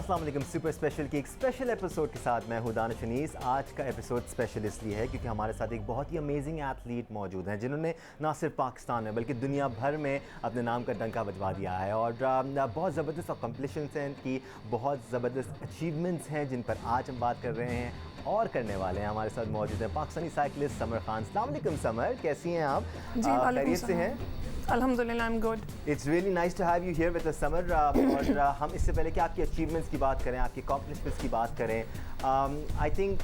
अस्सलाम वालेकुम। Super special की एक स्पेशल एपिसोड के साथ मैं हूं दानिश अनीस। आज का एपिसोड स्पेशल इसलिए है क्योंकि हमारे साथ एक बहुत ही अमेजिंग एथलीट मौजूद हैं जिन्होंने ना सिर्फ पाकिस्तान में बल्कि दुनिया भर में अपने नाम का डंका बजवा दिया है और बहुत ज़बरदस्त अकम्पलिशमेंट्स हैं इनकी, बहुत ज़बरदस्त अचीवमेंट्स हैं जिन पर आज हम बात कर रहे हैं और करने वाले हैं। हमारे साथ मौजूद है पाकिस्तानी साइकिलिस्ट समर खान। अस्सलाम वालेकुम समर, कैसी हैं आप? खैरियत से हैं? अल्हम्दुलिल्लाह, I am good. It's really nice to have you here with us Samar. और हम इससे पहले कि आपकी अचीवमेंट्स की बात करें, आपकी अकॉम्प्लिशमेंट्स की बात करें, आई थिंक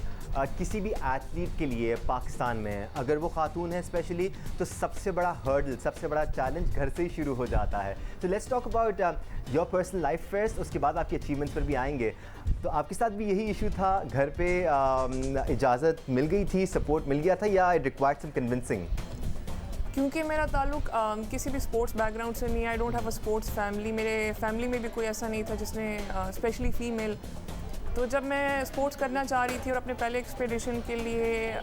किसी भी एथलीट के लिए पाकिस्तान में अगर वो खातून है स्पेशली तो सबसे बड़ा हर्डल, सबसे बड़ा चैलेंज घर से ही शुरू हो जाता है। तो let's talk about your personal life first, उसके बाद आपकी अचीवमेंट्स पर भी आएंगे। तो आपके साथ भी यही इशू था, घर पे इजाज़त मिल गई थी, सपोर्ट मिल गया था या इट रिक्वायर्ड सम कन्विंसिंग? क्योंकि मेरा ताल्लुक किसी भी स्पोर्ट्स बैकग्राउंड से नहीं है, I don't have a sports family. मेरे फैमिली में भी कोई ऐसा नहीं था जिसने स्पेशली फ़ीमेल। तो जब मैं स्पोर्ट्स करना चाह रही थी और अपने पहले एक्सपीडिशन के लिए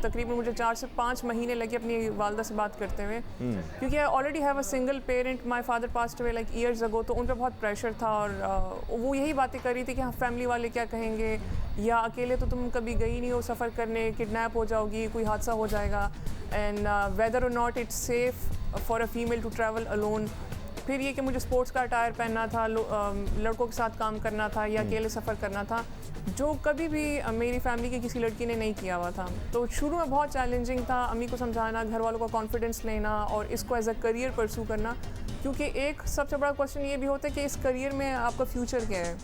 तकरीबन मुझे 4 से 5 महीने लगे अपनी वालदा से बात करते हुए, क्योंकि I already have a single parent, my father passed away like years ago. तो उन पर बहुत प्रेशर था और वो यही बातें कर रही थी कि हाँ फैमिली वाले क्या कहेंगे, या अकेले तो तुम कभी गई नहीं हो सफ़र करने, किडनैप हो जाओगी, कोई हादसा हो जाएगा, and whether or not it's safe for a female to travel alone. फिर ये कि मुझे स्पोर्ट्स का अटायर पहनना था, लड़कों के साथ काम करना था या अकेले सफ़र करना था, जो कभी भी मेरी फैमिली की किसी लड़की ने नहीं किया हुआ था। तो शुरू में बहुत चैलेंजिंग था, अम्मी को समझाना, घर वालों का कॉन्फिडेंस लेना और इसको एज अ करियर परस्यू करना, क्योंकि एक सबसे बड़ा क्वेश्चन ये भी होता है कि इस करियर में आपका फ्यूचर क्या है,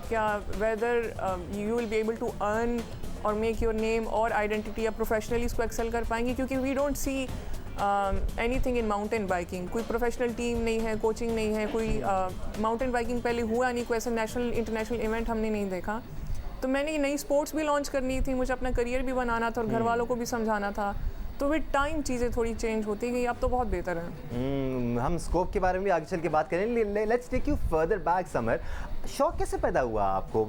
क्या whether you will be able to earn और मेक योर नेम और आइडेंटिटी, या प्रोफेशनली इसको एक्सेल कर पाएंगे, क्योंकि we don't see anything in mountain biking. कोई प्रोफेशनल टीम नहीं है, कोचिंग नहीं है, कोई माउंटेन बाइकिंग पहले हुआ नहीं, कोई ऐसा नेशनल इंटरनेशनल इवेंट हमने नहीं देखा। तो मैंने ये नई स्पोर्ट्स भी लॉन्च करनी थी, मुझे अपना करियर भी बनाना था और घर वालों को भी समझाना था। तो विद टाइम चीज़ें थोड़ी चेंज होती गई, अब तो बहुत बेहतर है। हम स्कोप के बारे में भी आगे चल के बात करें। Let's take you further back Samar. शौक कैसे पैदा हुआ आपको?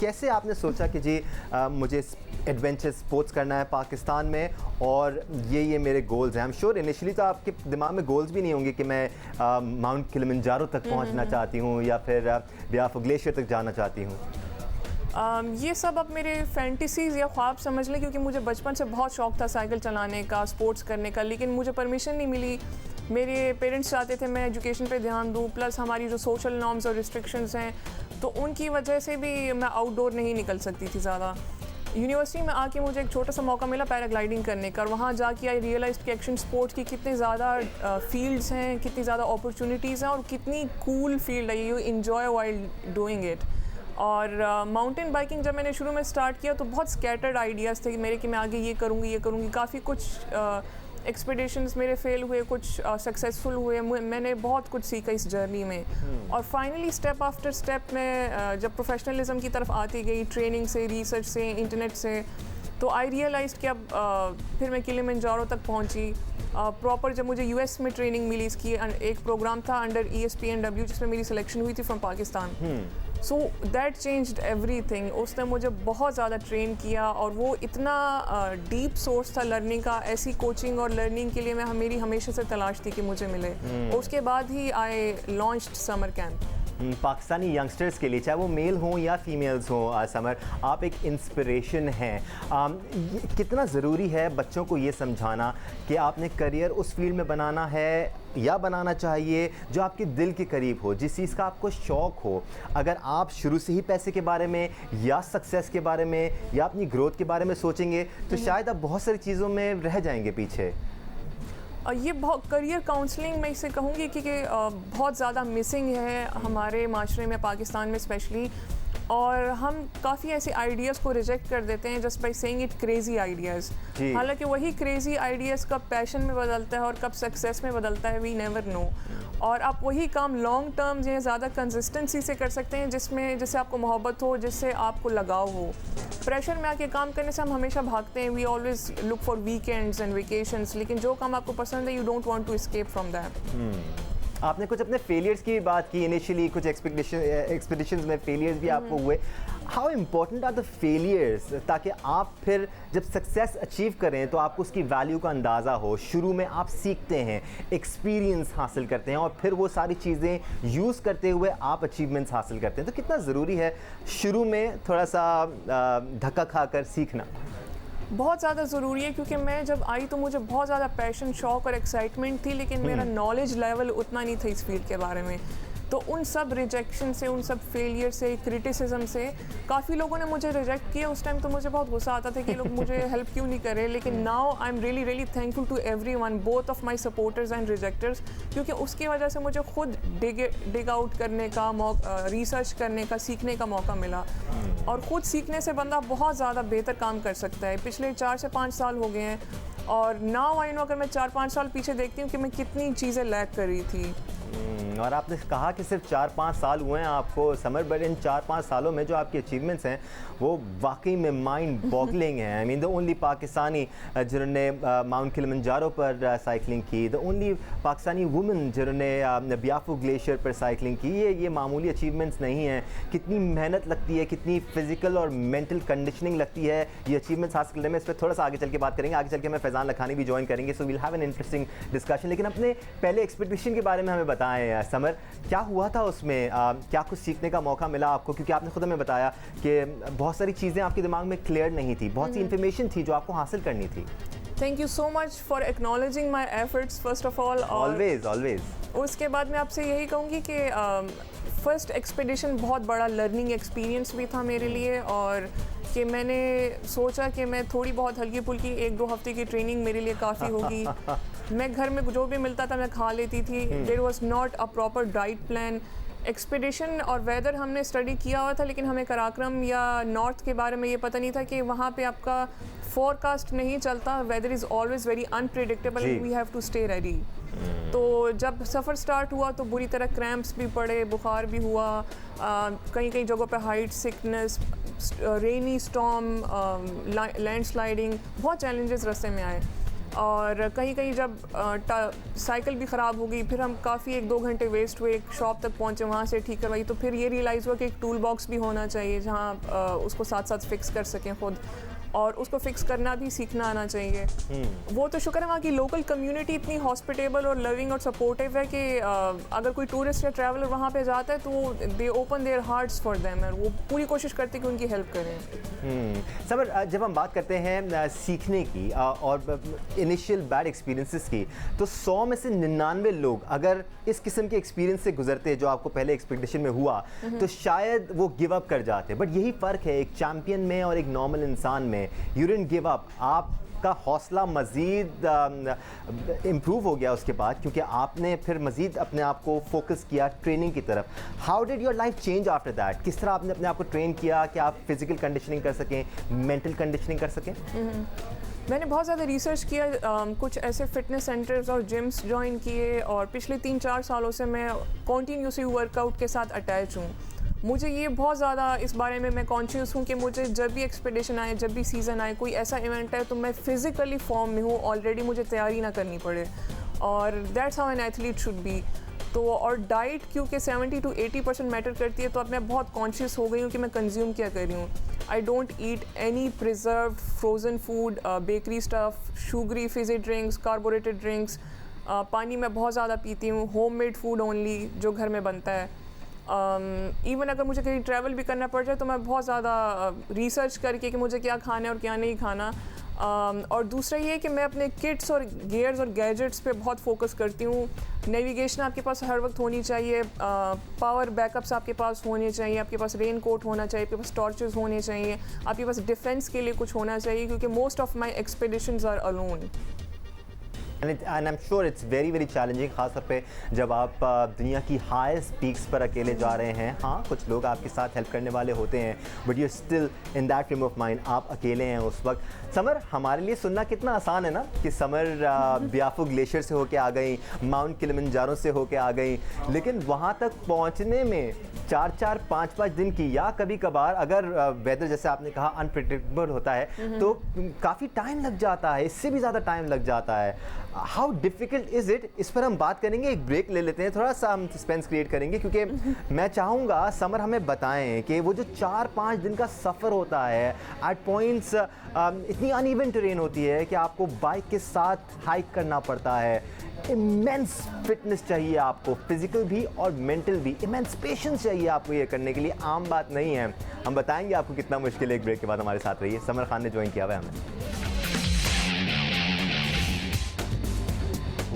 कैसे आपने सोचा कि जी मुझे एडवेंचर स्पोर्ट्स करना है पाकिस्तान में और ये मेरे गोल्स हैं? आई एम श्योर इनिशियली तो आपके दिमाग में गोल्स भी नहीं होंगे कि मैं माउंट किलिमंजारो तक पहुंचना चाहती हूँ या फिर ब्याफो ग्लेशियर तक जाना चाहती हूँ। ये सब अब मेरे फैंटेसीज़ या ख्वाब समझ लें, क्योंकि मुझे बचपन से बहुत शौक था साइकिल चलाने का, स्पोर्ट्स करने का, लेकिन मुझे परमिशन नहीं मिली। मेरे पेरेंट्स चाहते थे मैं एजुकेशन पे ध्यान दूँ, प्लस हमारी जो सोशल नॉर्म्स और रिस्ट्रिक्शंस हैं तो उनकी वजह से भी मैं आउटडोर नहीं निकल सकती थी ज़्यादा। यूनिवर्सिटी में आके मुझे एक छोटा सा मौका मिला पैराग्लाइडिंग करने का, और वहाँ जाके आई रियलाइज़ कि एक्शन स्पोर्ट्स की कितने ज़्यादा फील्ड्स हैं, कितनी ज़्यादा अपॉर्चुनिटीज़ हैं और कितनी कूल फील्ड है, you enjoy while doing it. और माउंटेन बाइकिंग जब मैंने शुरू में स्टार्ट किया तो बहुत स्कैटर्ड आइडियाज़ थे कि मेरे कि मैं आगे ये करूँगी। काफ़ी कुछ एक्सपीडिशंस मेरे फेल हुए, कुछ सक्सेसफुल हुए, मैंने बहुत कुछ सीखा इस जर्नी में। और फाइनली स्टेप आफ्टर स्टेप में जब प्रोफेशनलिज्म की तरफ आती गई, ट्रेनिंग से, रिसर्च से, इंटरनेट से, तो आई रियलाइज़ कि अब फिर मैं किलिमंजारो तक पहुंची। प्रॉपर जब मुझे यूएस में ट्रेनिंग मिली, इसकी एक प्रोग्राम था अंडर ESPNW जिसमें मेरी सिलेक्शन हुई थी from Pakistan. So that changed everything. उसने मुझे बहुत ज़्यादा ट्रेन किया और वो इतना डीप सोर्स था लर्निंग का। ऐसी कोचिंग और लर्निंग के लिए मेरी हमेशा से तलाश थी कि मुझे मिले। और उसके बाद ही I launched summer camp. Pakistani youngsters के लिए, चाहे वो मेल हों या फीमेल्स हों, समर आप एक इंस्पिरेशन हैं। कितना ज़रूरी है बच्चों को ये समझाना कि आपने करियर उस फील्ड में बनाना है या बनाना चाहिए जो आपके दिल के करीब हो, जिस चीज़ का आपको शौक़ हो। अगर आप शुरू से ही पैसे के बारे में या सक्सेस के बारे में या अपनी ग्रोथ के बारे में सोचेंगे तो शायद आप बहुत सारी चीज़ों में रह जाएंगे पीछे। ये बहुत करियर काउंसलिंग मैं इसे कहूँगी कि बहुत ज़्यादा मिसिंग है हमारे माशरे में, पाकिस्तान में स्पेशली। और हम काफ़ी ऐसे आइडियाज़ को रिजेक्ट कर देते हैं just by saying it crazy ideas. हालांकि वही क्रेज़ी आइडियाज़ कब पैशन में बदलता है और कब सक्सेस में बदलता है वी नेवर नो। और आप वही काम लॉन्ग टर्म या ज़्यादा कंसिस्टेंसी से कर सकते हैं जिससे आपको मोहब्बत हो, जिससे आपको लगाव हो। प्रेशर में आके काम करने से हम हमेशा भागते हैं, we always look for weekends and vacations, लेकिन जो काम आपको पसंद है you don't want to escape from that. आपने कुछ अपने फेलियर्स की बात की इनिशियली, कुछ एक्सपेडिशंस में फेलियर्स भी आपको हुए. How important are the failures, ताकि आप फिर जब सक्सेस अचीव करें तो आपको उसकी वैल्यू का अंदाज़ा हो. शुरू में आप सीखते हैं, एक्सपीरियंस हासिल करते हैं और फिर वो सारी चीज़ें यूज़ करते हुए आप अचीवमेंट्स हासिल करते हैं. तो कितना ज़रूरी है शुरू में थोड़ा सा धक्का खाकर सीखना? बहुत ज़्यादा ज़रूरी है, क्योंकि मैं जब आई तो मुझे बहुत ज़्यादा पैशन, शौक और एक्साइटमेंट थी, लेकिन मेरा नॉलेज लेवल उतना नहीं था इस फील्ड के बारे में. तो उन सब रिजेक्शन से, उन सब फेलियर से, क्रिटिसिज्म से काफ़ी लोगों ने मुझे रिजेक्ट किया. उस टाइम तो मुझे बहुत गुस्सा आता था कि लोग मुझे हेल्प क्यों नहीं कर रहे. लेकिन now I am really really thankful to everyone, both of my supporters and rejecters, क्योंकि उसकी वजह से मुझे खुद डिग आउट करने का मौका, रिसर्च करने का, सीखने का मौका मिला. और ख़ुद सीखने से बंदा बहुत ज़्यादा बेहतर काम कर सकता है. पिछले 4 से 5 साल हो गए हैं और नाउ आई नो, अगर मैं 4-5 साल पीछे देखती हूँ कि मैं कितनी चीज़ें लैक कर रही थी. और आपने कहा कि सिर्फ 4-5 साल हुए हैं आपको समर, बट इन 4-5 सालों में जो आपकी अचीवमेंट्स हैं वो वाकई में माइंड बॉगलिंग है. I mean the only Pakistani जिन्होंने माउंट किलिमंजारो पर साइकिलिंग की, द ओनली पाकिस्तानी वुमेन जिन्होंने बियाफू ग्लेशियर पर साइकिलिंग की. ये मामूली अचीवमेंट्स नहीं हैं. कितनी मेहनत लगती है, कितनी फिजिकल और मेंटल कंडीशनिंग लगती है ये अचीवमेंट्स हासिल करने में. इस पर थोड़ा सा आगे चल के बात करेंगे. आगे चल के मैं फैज़ान लखानी भी ज्वाइन करेंगे, so will have an interesting discussion. लेकिन अपने पहले एक्सपेडिशन के बारे में हमें बताएं समर, क्या हुआ था उसमें, क्या कुछ सीखने का मौका मिला आपको? क्योंकि आपने खुद हमें बताया कि बहुत सारी चीज़ें आपके दिमाग में क्लियर नहीं थी, बहुत सी इन्फॉर्मेशन थी जो आपको हासिल करनी थी. Thank you so much for acknowledging my efforts first of all. Always. उसके बाद मैं आपसे यही कहूँगी कि फर्स्ट एक्सपेडिशन बहुत बड़ा लर्निंग एक्सपीरियंस भी था मेरे लिए, और कि मैंने सोचा कि मैं थोड़ी बहुत हल्की फुल्की 1-2 हफ्ते की ट्रेनिंग मेरे लिए काफ़ी होगी. मैं घर में जो भी मिलता था मैं खा लेती थी. There was not a proper diet plan. Expedition और वेदर हमने स्टडी किया हुआ था, लेकिन हमें कराक्रम या नॉर्थ के बारे में ये पता नहीं था कि वहाँ पे आपका फोरकास्ट नहीं चलता. Weather is always very unpredictable, we have to stay ready. तो जब सफ़र स्टार्ट हुआ तो बुरी तरह क्रैम्प्स भी पड़े, बुखार भी हुआ, कई कई जगहों पे हाइट सिकनेस, रेनी स्टॉर्म, लैंडस्लाइडिंग, बहुत चैलेंजेस रास्ते में आए. और कहीं कहीं जब साइकिल भी ख़राब हो गई, फिर हम काफ़ी 1-2 घंटे वेस्ट हुए. एक शॉप तक पहुँचे, वहाँ से ठीक करवाई. तो फिर ये रियलाइज़ हुआ कि एक टूल बॉक्स भी होना चाहिए जहाँ उसको साथ साथ फिक्स कर सकें खुद, और उसको फिक्स करना भी सीखना आना चाहिए. वो तो शुक्र है वहाँ की लोकल कम्युनिटी इतनी हॉस्पिटेबल और लविंग और सपोर्टिव है कि अगर कोई टूरिस्ट या ट्रैवलर वहाँ पे जाता है तो दे open there hearts for them, और वो पूरी कोशिश करते हैं कि उनकी हेल्प करें. समर, जब हम बात करते हैं सीखने की और इनिशियल बैड एक्सपीरियंसेस की, तो 100 में से 99 लोग अगर इस किस्म के एक्सपीरियंस से गुजरते जो आपको पहले एक्सपेडिशन में हुआ, तो शायद वो गिव अप कर जाते. बट यही फ़र्क है एक चैम्पियन में और एक नॉर्मल इंसान में. You didn't give up. आपका हौसला मज़ीद इम्प्रूव हो गया उसके बाद, क्योंकि आपने फिर मज़ीद अपने आप को फोकस किया ट्रेनिंग की तरफ. How did your life change after that? किस तरह आपने अपने आप को ट्रेन किया कि आप फिजिकल कंडीशनिंग कर सकें, मेंटल कंडीशनिंग कर सकें? मैंने बहुत ज़्यादा रिसर्च किया, कुछ ऐसे फिटनेस सेंटर्स और जिम्स ज्वाइन किए, और पिछले 3-4 सालों से मैं कॉन्टीन्यूसली वर्कआउट के साथ अटैच हूँ. मुझे ये बहुत ज़्यादा इस बारे में मैं कॉन्शियस हूँ कि मुझे जब भी एक्सपेडिशन आए, जब भी सीज़न आए, कोई ऐसा इवेंट है, तो मैं फिज़िकली फॉर्म में हूँ ऑलरेडी, मुझे तैयारी ना करनी पड़े. और that's how an athlete should be. तो और डाइट क्योंकि 70 to 80% मैटर करती है, तो अब मैं बहुत कॉन्शियस हो गई हूँ कि मैं कंज्यूम क्या कर रही हूँ. I don't eat any preserve frozen food, bakery stuff, sugary Fiji drinks, carbonated drinks. पानी मैं बहुत ज़्यादा पीती हूँ. होममेड फूड ओनली, जो घर में बनता है. इवन अगर मुझे कहीं ट्रैवल भी करना पड़ जाए तो मैं बहुत ज़्यादा रिसर्च करके कि मुझे क्या खाना है और क्या नहीं खाना. और दूसरा ये कि मैं अपने किट्स और गियर्स और गैजेट्स पे बहुत फोकस करती हूँ. नेविगेशन आपके पास हर वक्त होनी चाहिए, पावर बैकअप्स आपके पास होने चाहिए, आपके पास रेन कोट होना चाहिए, आपके पास टॉर्चेस होने चाहिए, आपके पास डिफेंस के लिए कुछ होना चाहिए, क्योंकि most of my expeditions are alone. And I am sure it's very very challenging, खासतौर पे जब आप दुनिया की हाईएस्ट पीक्स पर अकेले जा रहे हैं. हाँ, कुछ लोग आपके साथ हेल्प करने वाले होते हैं, but you still in that frame of mind, आप अकेले हैं उस वक्त. समर, हमारे लिए सुनना कितना आसान है ना कि समर बियाफू ग्लेशियर से होके आ गई, माउंट किलिमंजारो से होके आ गई, लेकिन वहाँ तक पहुँचने में 4-4, 5-5 दिन की, या कभी कभार अगर वेदर जैसे आपने कहा अनप्रिडिक्टेबल होता है तो काफ़ी टाइम लग जाता है, इससे भी ज़्यादा टाइम लग जाता है. हाउ डिफ़िकल्ट इज़ इट, इस पर हम बात करेंगे, एक ब्रेक ले लेते हैं, थोड़ा सा हम सस्पेंस क्रिएट करेंगे क्योंकि मैं चाहूँगा समर हमें बताएं कि वो जो 4-5 दिन का सफ़र होता है, एट पॉइंट्स इतनी अनइवन टेरेन होती है कि आपको बाइक के साथ हाइक करना पड़ता है, इमेंस फिटनेस चाहिए आपको, फिजिकल भी और मेंटल भी, इमेंस पेशेंस चाहिए आपको ये करने के लिए, आम बात नहीं है। हम बताएंगे आपको कितना मुश्किल है। एक ब्रेक के बाद हमारे साथ रहिए। समर खान ने ज्वाइन किया हुआ है हमें।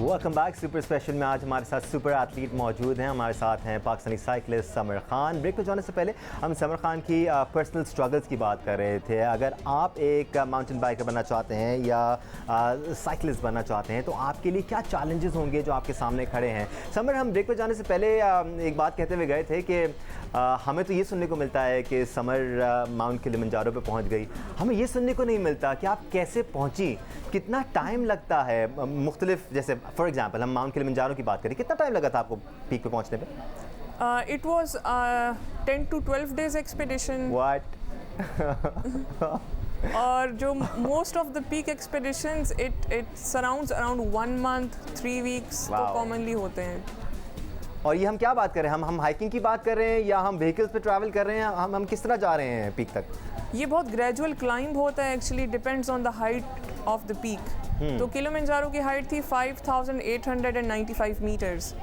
वेलकम बैक सुपर स्पेशल में। आज हमारे साथ सुपर एथलीट मौजूद हैं। हमारे साथ हैं पाकिस्तानी साइकिलिस्ट समर खान। ब्रेक पर जाने से पहले हम समर खान की पर्सनल स्ट्रगल्स की बात कर रहे थे। अगर आप एक माउंटेन बाइकर बनना चाहते हैं या साइकिलिस्ट बनना चाहते हैं तो आपके लिए क्या चैलेंजेस होंगे जो आपके सामने खड़े हैं? समर, हम ब्रेक पर जाने से पहले एक बात कहते हुए गए थे कि हमें तो ये सुनने को मिलता है कि समर माउंट किलिमंजारो पे पहुंच गई, हमें ये सुनने को नहीं मिलता कि आप कैसे पहुंची, कितना टाइम लगता है मुख्तलिफ, जैसे फॉर एग्जांपल हम माउंट किलिमंजारो की बात करें, कितना टाइम लगा था आपको पीक पे पहुंचने पे? It was 10 to 12 days expedition. What? और जो most of the peak expeditions it surrounds around 1 month 3 weeks तो Wow. commonly होते हैं। और ये हम क्या बात कर रहे हैं, हम हाइकिंग की बात कर रहे हैं या हम व्हीकल्स पे ट्रैवल कर रहे हैं, हम किस तरह जा रहे हैं पीक तक? ये बहुत ग्रेजुअल क्लाइंब होता है, actually depends on the height of the peak. तो किलिमंजारो की हाइट थी 5895 मीटर्स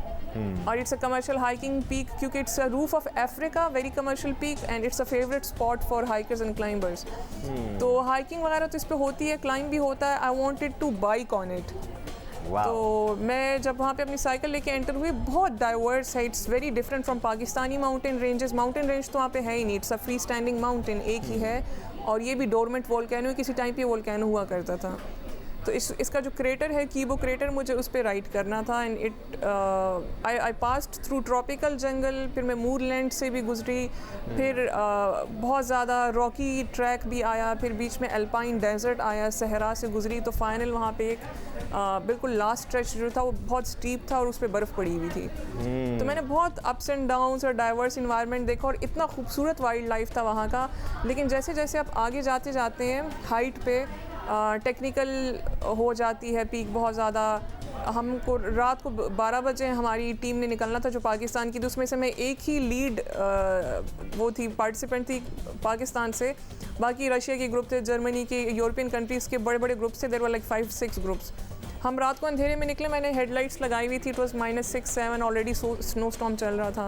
और it's a commercial hiking peak क्योंकि it's a roof of Africa, very commercial peak and it's a favourite spot for hikers and climbers. तो hiking वगैरह तो इस पे होती है, क्लाइंब भी होता है। I wanted to bike on it. तो मैं जब वहाँ पे अपनी साइकिल लेके एंटर हुई, बहुत डाइवर्स है, it's very different from Pakistani mountain ranges. Mountain range तो वहाँ पे है ही नहीं, it's a free standing mountain, एक ही है और ये भी डोरमेंट वोल्केनो, किसी टाइम पे वोल्केनो हुआ करता था। तो इसका जो क्रेटर है कीबो क्रेटर, मुझे उस पर राइड करना था and it I passed through tropical jungle, फिर मैं मूरलैंड से भी गुजरी, फिर बहुत ज़्यादा रॉकी ट्रैक भी आया, फिर बीच में अल्पाइन डेजर्ट आया, सहरा से गुजरी, तो फाइनल वहाँ पे एक बिल्कुल लास्ट स्ट्रेच जो था वो बहुत स्टीप था और उस पर बर्फ़ पड़ी हुई थी। तो मैंने बहुत अप्स एंड डाउन्स और डाइवर्स इन्वायरमेंट देखा और इतना खूबसूरत वाइल्ड लाइफ था वहाँ का। लेकिन जैसे जैसे आप आगे जाते जाते हैं हाइट पे टेक्निकल हो जाती है पीक बहुत ज़्यादा। हमको रात को 12 बजे हमारी टीम ने निकलना था जो पाकिस्तान की थी, उसमें से मैं एक ही लीड वो थी पार्टिसिपेंट थी पाकिस्तान से, बाकी रशिया के ग्रुप थे, जर्मनी के, यूरोपियन कंट्रीज़ के बड़े बड़े ग्रुप्स थे, देयर वर लाइक 5-6 ग्रुप्स। हम रात को अंधेरे में निकले, मैंने हेडलाइट्स लगाई हुई थी, it was -6-7, already snow storm चल रहा था।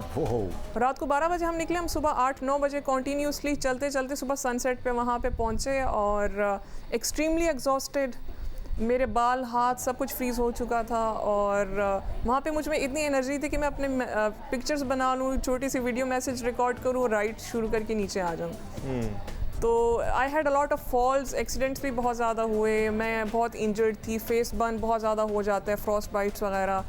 रात को 12 बजे हम निकले, हम सुबह 8-9 बजे कॉन्टीन्यूसली चलते चलते सुबह सनसेट पे वहाँ पे पहुँचे और एक्सट्रीमली एग्जॉस्टेड, मेरे बाल हाथ सब कुछ फ्रीज़ हो चुका था और वहाँ पे मुझ में इतनी एनर्जी थी कि मैं अपने पिक्चर्स बना लूँ, छोटी सी वीडियो मैसेज रिकॉर्ड करूँ, राइड शुरू करके नीचे आ जाऊँ। तो I had a lot of falls, accidents भी बहुत ज़्यादा हुए, मैं बहुत इंजर्ड थी, फेस बर्न बहुत ज़्यादा हो जाता है, फ्रॉस्ट बाइट्स वगैरह।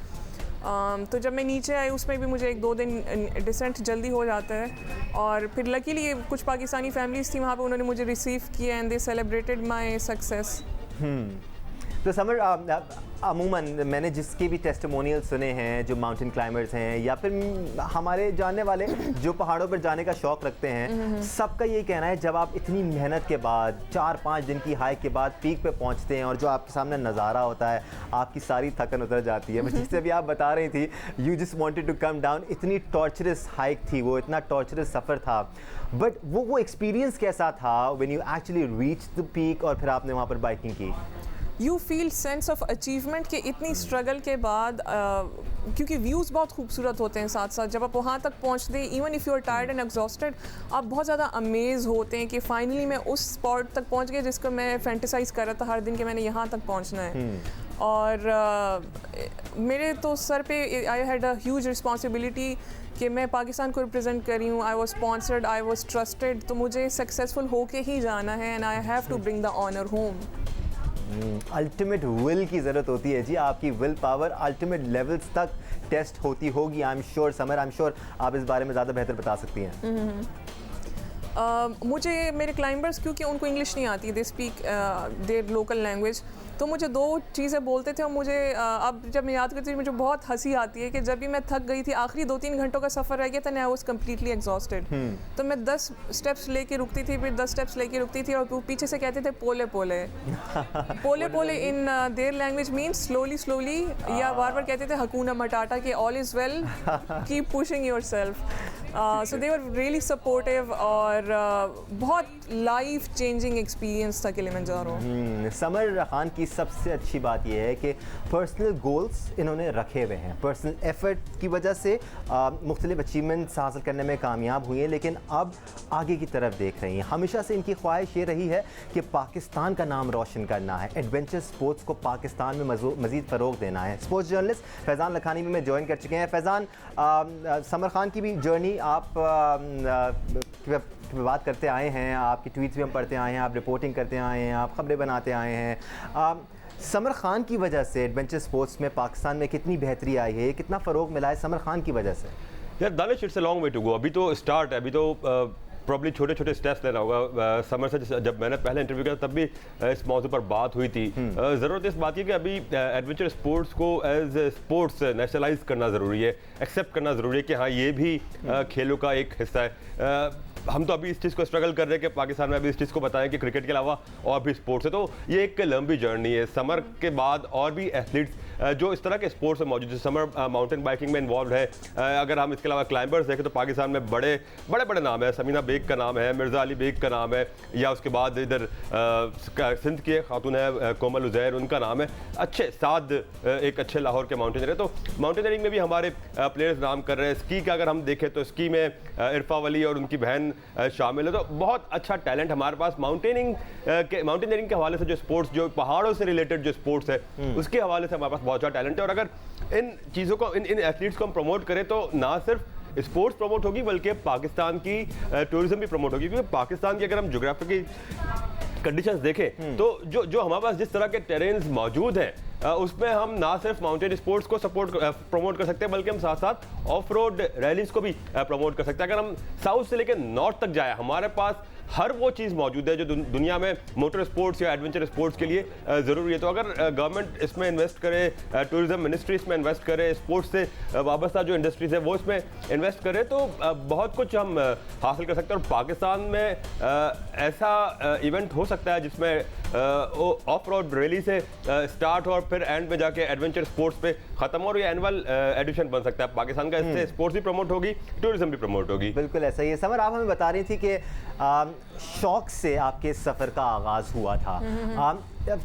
तो जब मैं नीचे आई उसमें भी मुझे 1-2 दिन डिसेंट जल्दी हो जाता है और फिर लकीली कुछ पाकिस्तानी फैमिलीज़ थी वहाँ पे, उन्होंने मुझे रिसीव किया and they celebrated my success. तो समर, अमूमन मैंने जिसके भी टेस्टिमोनियल सुने हैं जो माउंटेन क्लाइंबर्स हैं या फिर हमारे जानने वाले जो पहाड़ों पर जाने का शौक़ रखते हैं, सबका ये कहना है जब आप इतनी मेहनत के बाद 4-5 दिन की हाइक के बाद पीक पे पहुंचते हैं और जो आपके सामने नज़ारा होता है, आपकी सारी थकन उतर जाती है। जैसे अभी आप बता रही थी, you just wanted to come down, इतनी टॉर्चरस हाइक थी वो, इतना टॉर्चरस सफ़र था, बट वो एक्सपीरियंस कैसा था when you actually reach the peak और फिर आपने वहाँ पर बाइकिंग की? You feel sense of achievement के इतनी स्ट्रगल के बाद, क्योंकि व्यूज़ बहुत खूबसूरत होते हैं साथ साथ, जब आप वहाँ तक पहुँचते हैं, even if you are tired and exhausted, आप बहुत ज़्यादा अमेज होते हैं कि फाइनली मैं उस स्पॉट तक पहुँच गया जिसको मैं फैंटिसाइज कर रहा था हर दिन कि मैंने यहाँ तक पहुँचना है। और मेरे तो सर पे I had a huge responsibility कि मैं पाकिस्तान को रिप्रेजेंट कर रही हूँ, I was sponsored, I was trusted, तो मुझे सक्सेसफुल होके ही जाना है and I have to bring the honour home. Ultimate will की ज़रूरत होती है जी, आपकी विल पावर अल्टीमेट लेवल्स तक टेस्ट होती होगी। I am sure Samar, I am sure आप इस बारे में ज़्यादा बेहतर बता सकती हैं। मुझे मेरे क्लाइंबर्स क्योंकि उनको इंग्लिश नहीं आती, they speak their local language, तो मुझे 2 चीज़ें बोलते थे और मुझे अब जब मैं याद करती हूँ मुझे बहुत हंसी आती है कि जब भी मैं थक गई थी, आखिरी 2-3 घंटों का सफ़र रह गया था ना, आई वाज कम्प्लीटली एग्जॉस्टेड, तो मैं 10 स्टेप्स लेके रुकती थी, फिर 10 स्टेप्स लेके रुकती थी और पीछे से कहते थे पोले पोले पोले पोले in their language means slowly slowly, या बार बार कहते थे हकूना मटाटा कि all is well, keep pushing your self. So they were really supportive और बहुत लाइफ चेंजिंग एक्सपीरियंस था किलिमंजारो। समर खान की सबसे अच्छी बात यह है कि पर्सनल गोल्स इन्होंने रखे हुए हैं, पर्सनल एफर्ट की वजह से मुख्तलिफ अचीवमेंट्स हासिल करने में कामयाब हुई हैं, लेकिन अब आगे की तरफ देख रही हैं। हमेशा से इनकी ख्वाहिश ये रही है कि पाकिस्तान का नाम रोशन करना है, एडवेंचर स्पोर्ट्स को पाकिस्तान में मज़ीद फ़रोग देना है। स्पोर्ट्स जर्नलिस्ट फैज़ान लखानी भी में ज्वाइन कर चुके हैं। फैज़ान, समर खान की भी जर्नी आप बात करते आए हैं, आपकी ट्वीट्स भी हम पढ़ते आए हैं, आप रिपोर्टिंग करते आए हैं, आप खबरें बनाते आए हैं। समर खान की वजह से एडवेंचर स्पोर्ट्स में पाकिस्तान में कितनी बेहतरी आई है, कितना फ़रोग मिला है समर खान की वजह से? यार Danish, it's a long way to go. अभी तो स्टार्ट है, अभी तो प्रॉब्ली छोटे छोटे स्टेप्स लेना होगा। समर से जब मैंने पहले इंटरव्यू किया तब भी इस मौजू पर बात हुई थी। ज़रूरत इस बात की कि अभी एडवेंचर स्पोर्ट्स को एज स्पोर्ट्स नेशनलाइज करना ज़रूरी है, एक्सेप्ट करना ज़रूरी है कि हाँ ये भी खेलों का एक हिस्सा है। हम तो अभी इस चीज़ को स्ट्रगल कर रहे हैं कि पाकिस्तान में अभी इस चीज़ को बताएं कि क्रिकेट के अलावा और भी स्पोर्ट्स है, तो ये एक लंबी जर्नी है। समर के बाद और भी एथलीट्स जो इस तरह के स्पोर्ट्स में मौजूद है, समर माउंटेन बाइकिंग में इन्वॉल्व है। अगर हम इसके अलावा क्लाइंबर्स देखें तो पाकिस्तान में बड़े बड़े नाम है, समीना बेग का नाम है, मिर्ज़ा अली बेग का नाम है, या उसके बाद इधर सिंध की खातून है कोमल उज़ैर, उनका नाम है। अच्छे साद एक अच्छे लाहौर के माउंटेनर है, तो माउंटेनरिंग में भी हमारे प्लेयर्स नाम कर रहे हैं। स्की का अगर हम देखें तो स्की में इरफा वली और उनकी बहन शामिल है, तो बहुत अच्छा टैलेंट हमारे पास माउंटेनियरिंग के हवाले से। जो स्पोर्ट्स, जो पहाड़ों से रिलेटेड जो स्पोर्ट्स है उसके हवाले से हमारे पास बहुत अच्छा टैलेंट है। और अगर इन चीज़ों को, इन एथलीट्स को हम प्रमोट करें तो ना सिर्फ स्पोर्ट्स प्रमोट होगी बल्कि पाकिस्तान की टूरिज्म भी प्रमोट होगी। क्योंकि पाकिस्तान की अगर हम ज्योग्राफी की कंडीशंस देखें तो जो हमारे पास जिस तरह के टेरेन्स मौजूद हैं उसमें हम ना सिर्फ माउंटेन स्पोर्ट्स को प्रमोट कर सकते हैं बल्कि हम साथ साथ ऑफ रोड रैलीज को भी प्रमोट कर सकते हैं। अगर हम साउथ से लेकर नॉर्थ तक जाए, हमारे पास हर वो चीज़ मौजूद है जो दुनिया में मोटर स्पोर्ट्स या एडवेंचर स्पोर्ट्स के लिए ज़रूरी है। तो अगर गवर्नमेंट इसमें इन्वेस्ट करे, टूरिज्म मिनिस्ट्री इसमें इन्वेस्ट करे, स्पोर्ट्स से वाबस्ता जो इंडस्ट्रीज है वो इसमें इन्वेस्ट करे, तो बहुत कुछ हम हासिल कर सकते हैं। और पाकिस्तान में ऐसा इवेंट हो सकता है जिसमें ऑफ रोड रैली से स्टार्ट हो और फिर एंड में जाके एडवेंचर स्पोर्ट्स पे ख़त्म हो, और ये एनुअल एडिशन बन सकता है पाकिस्तान का। इससे स्पोर्ट्स भी प्रमोट होगी, टूरिज्म भी प्रमोट होगी। बिल्कुल ऐसा ही है। समर, आप हमें बता रही थी कि शौक से आपके सफ़र का आगाज़ हुआ था।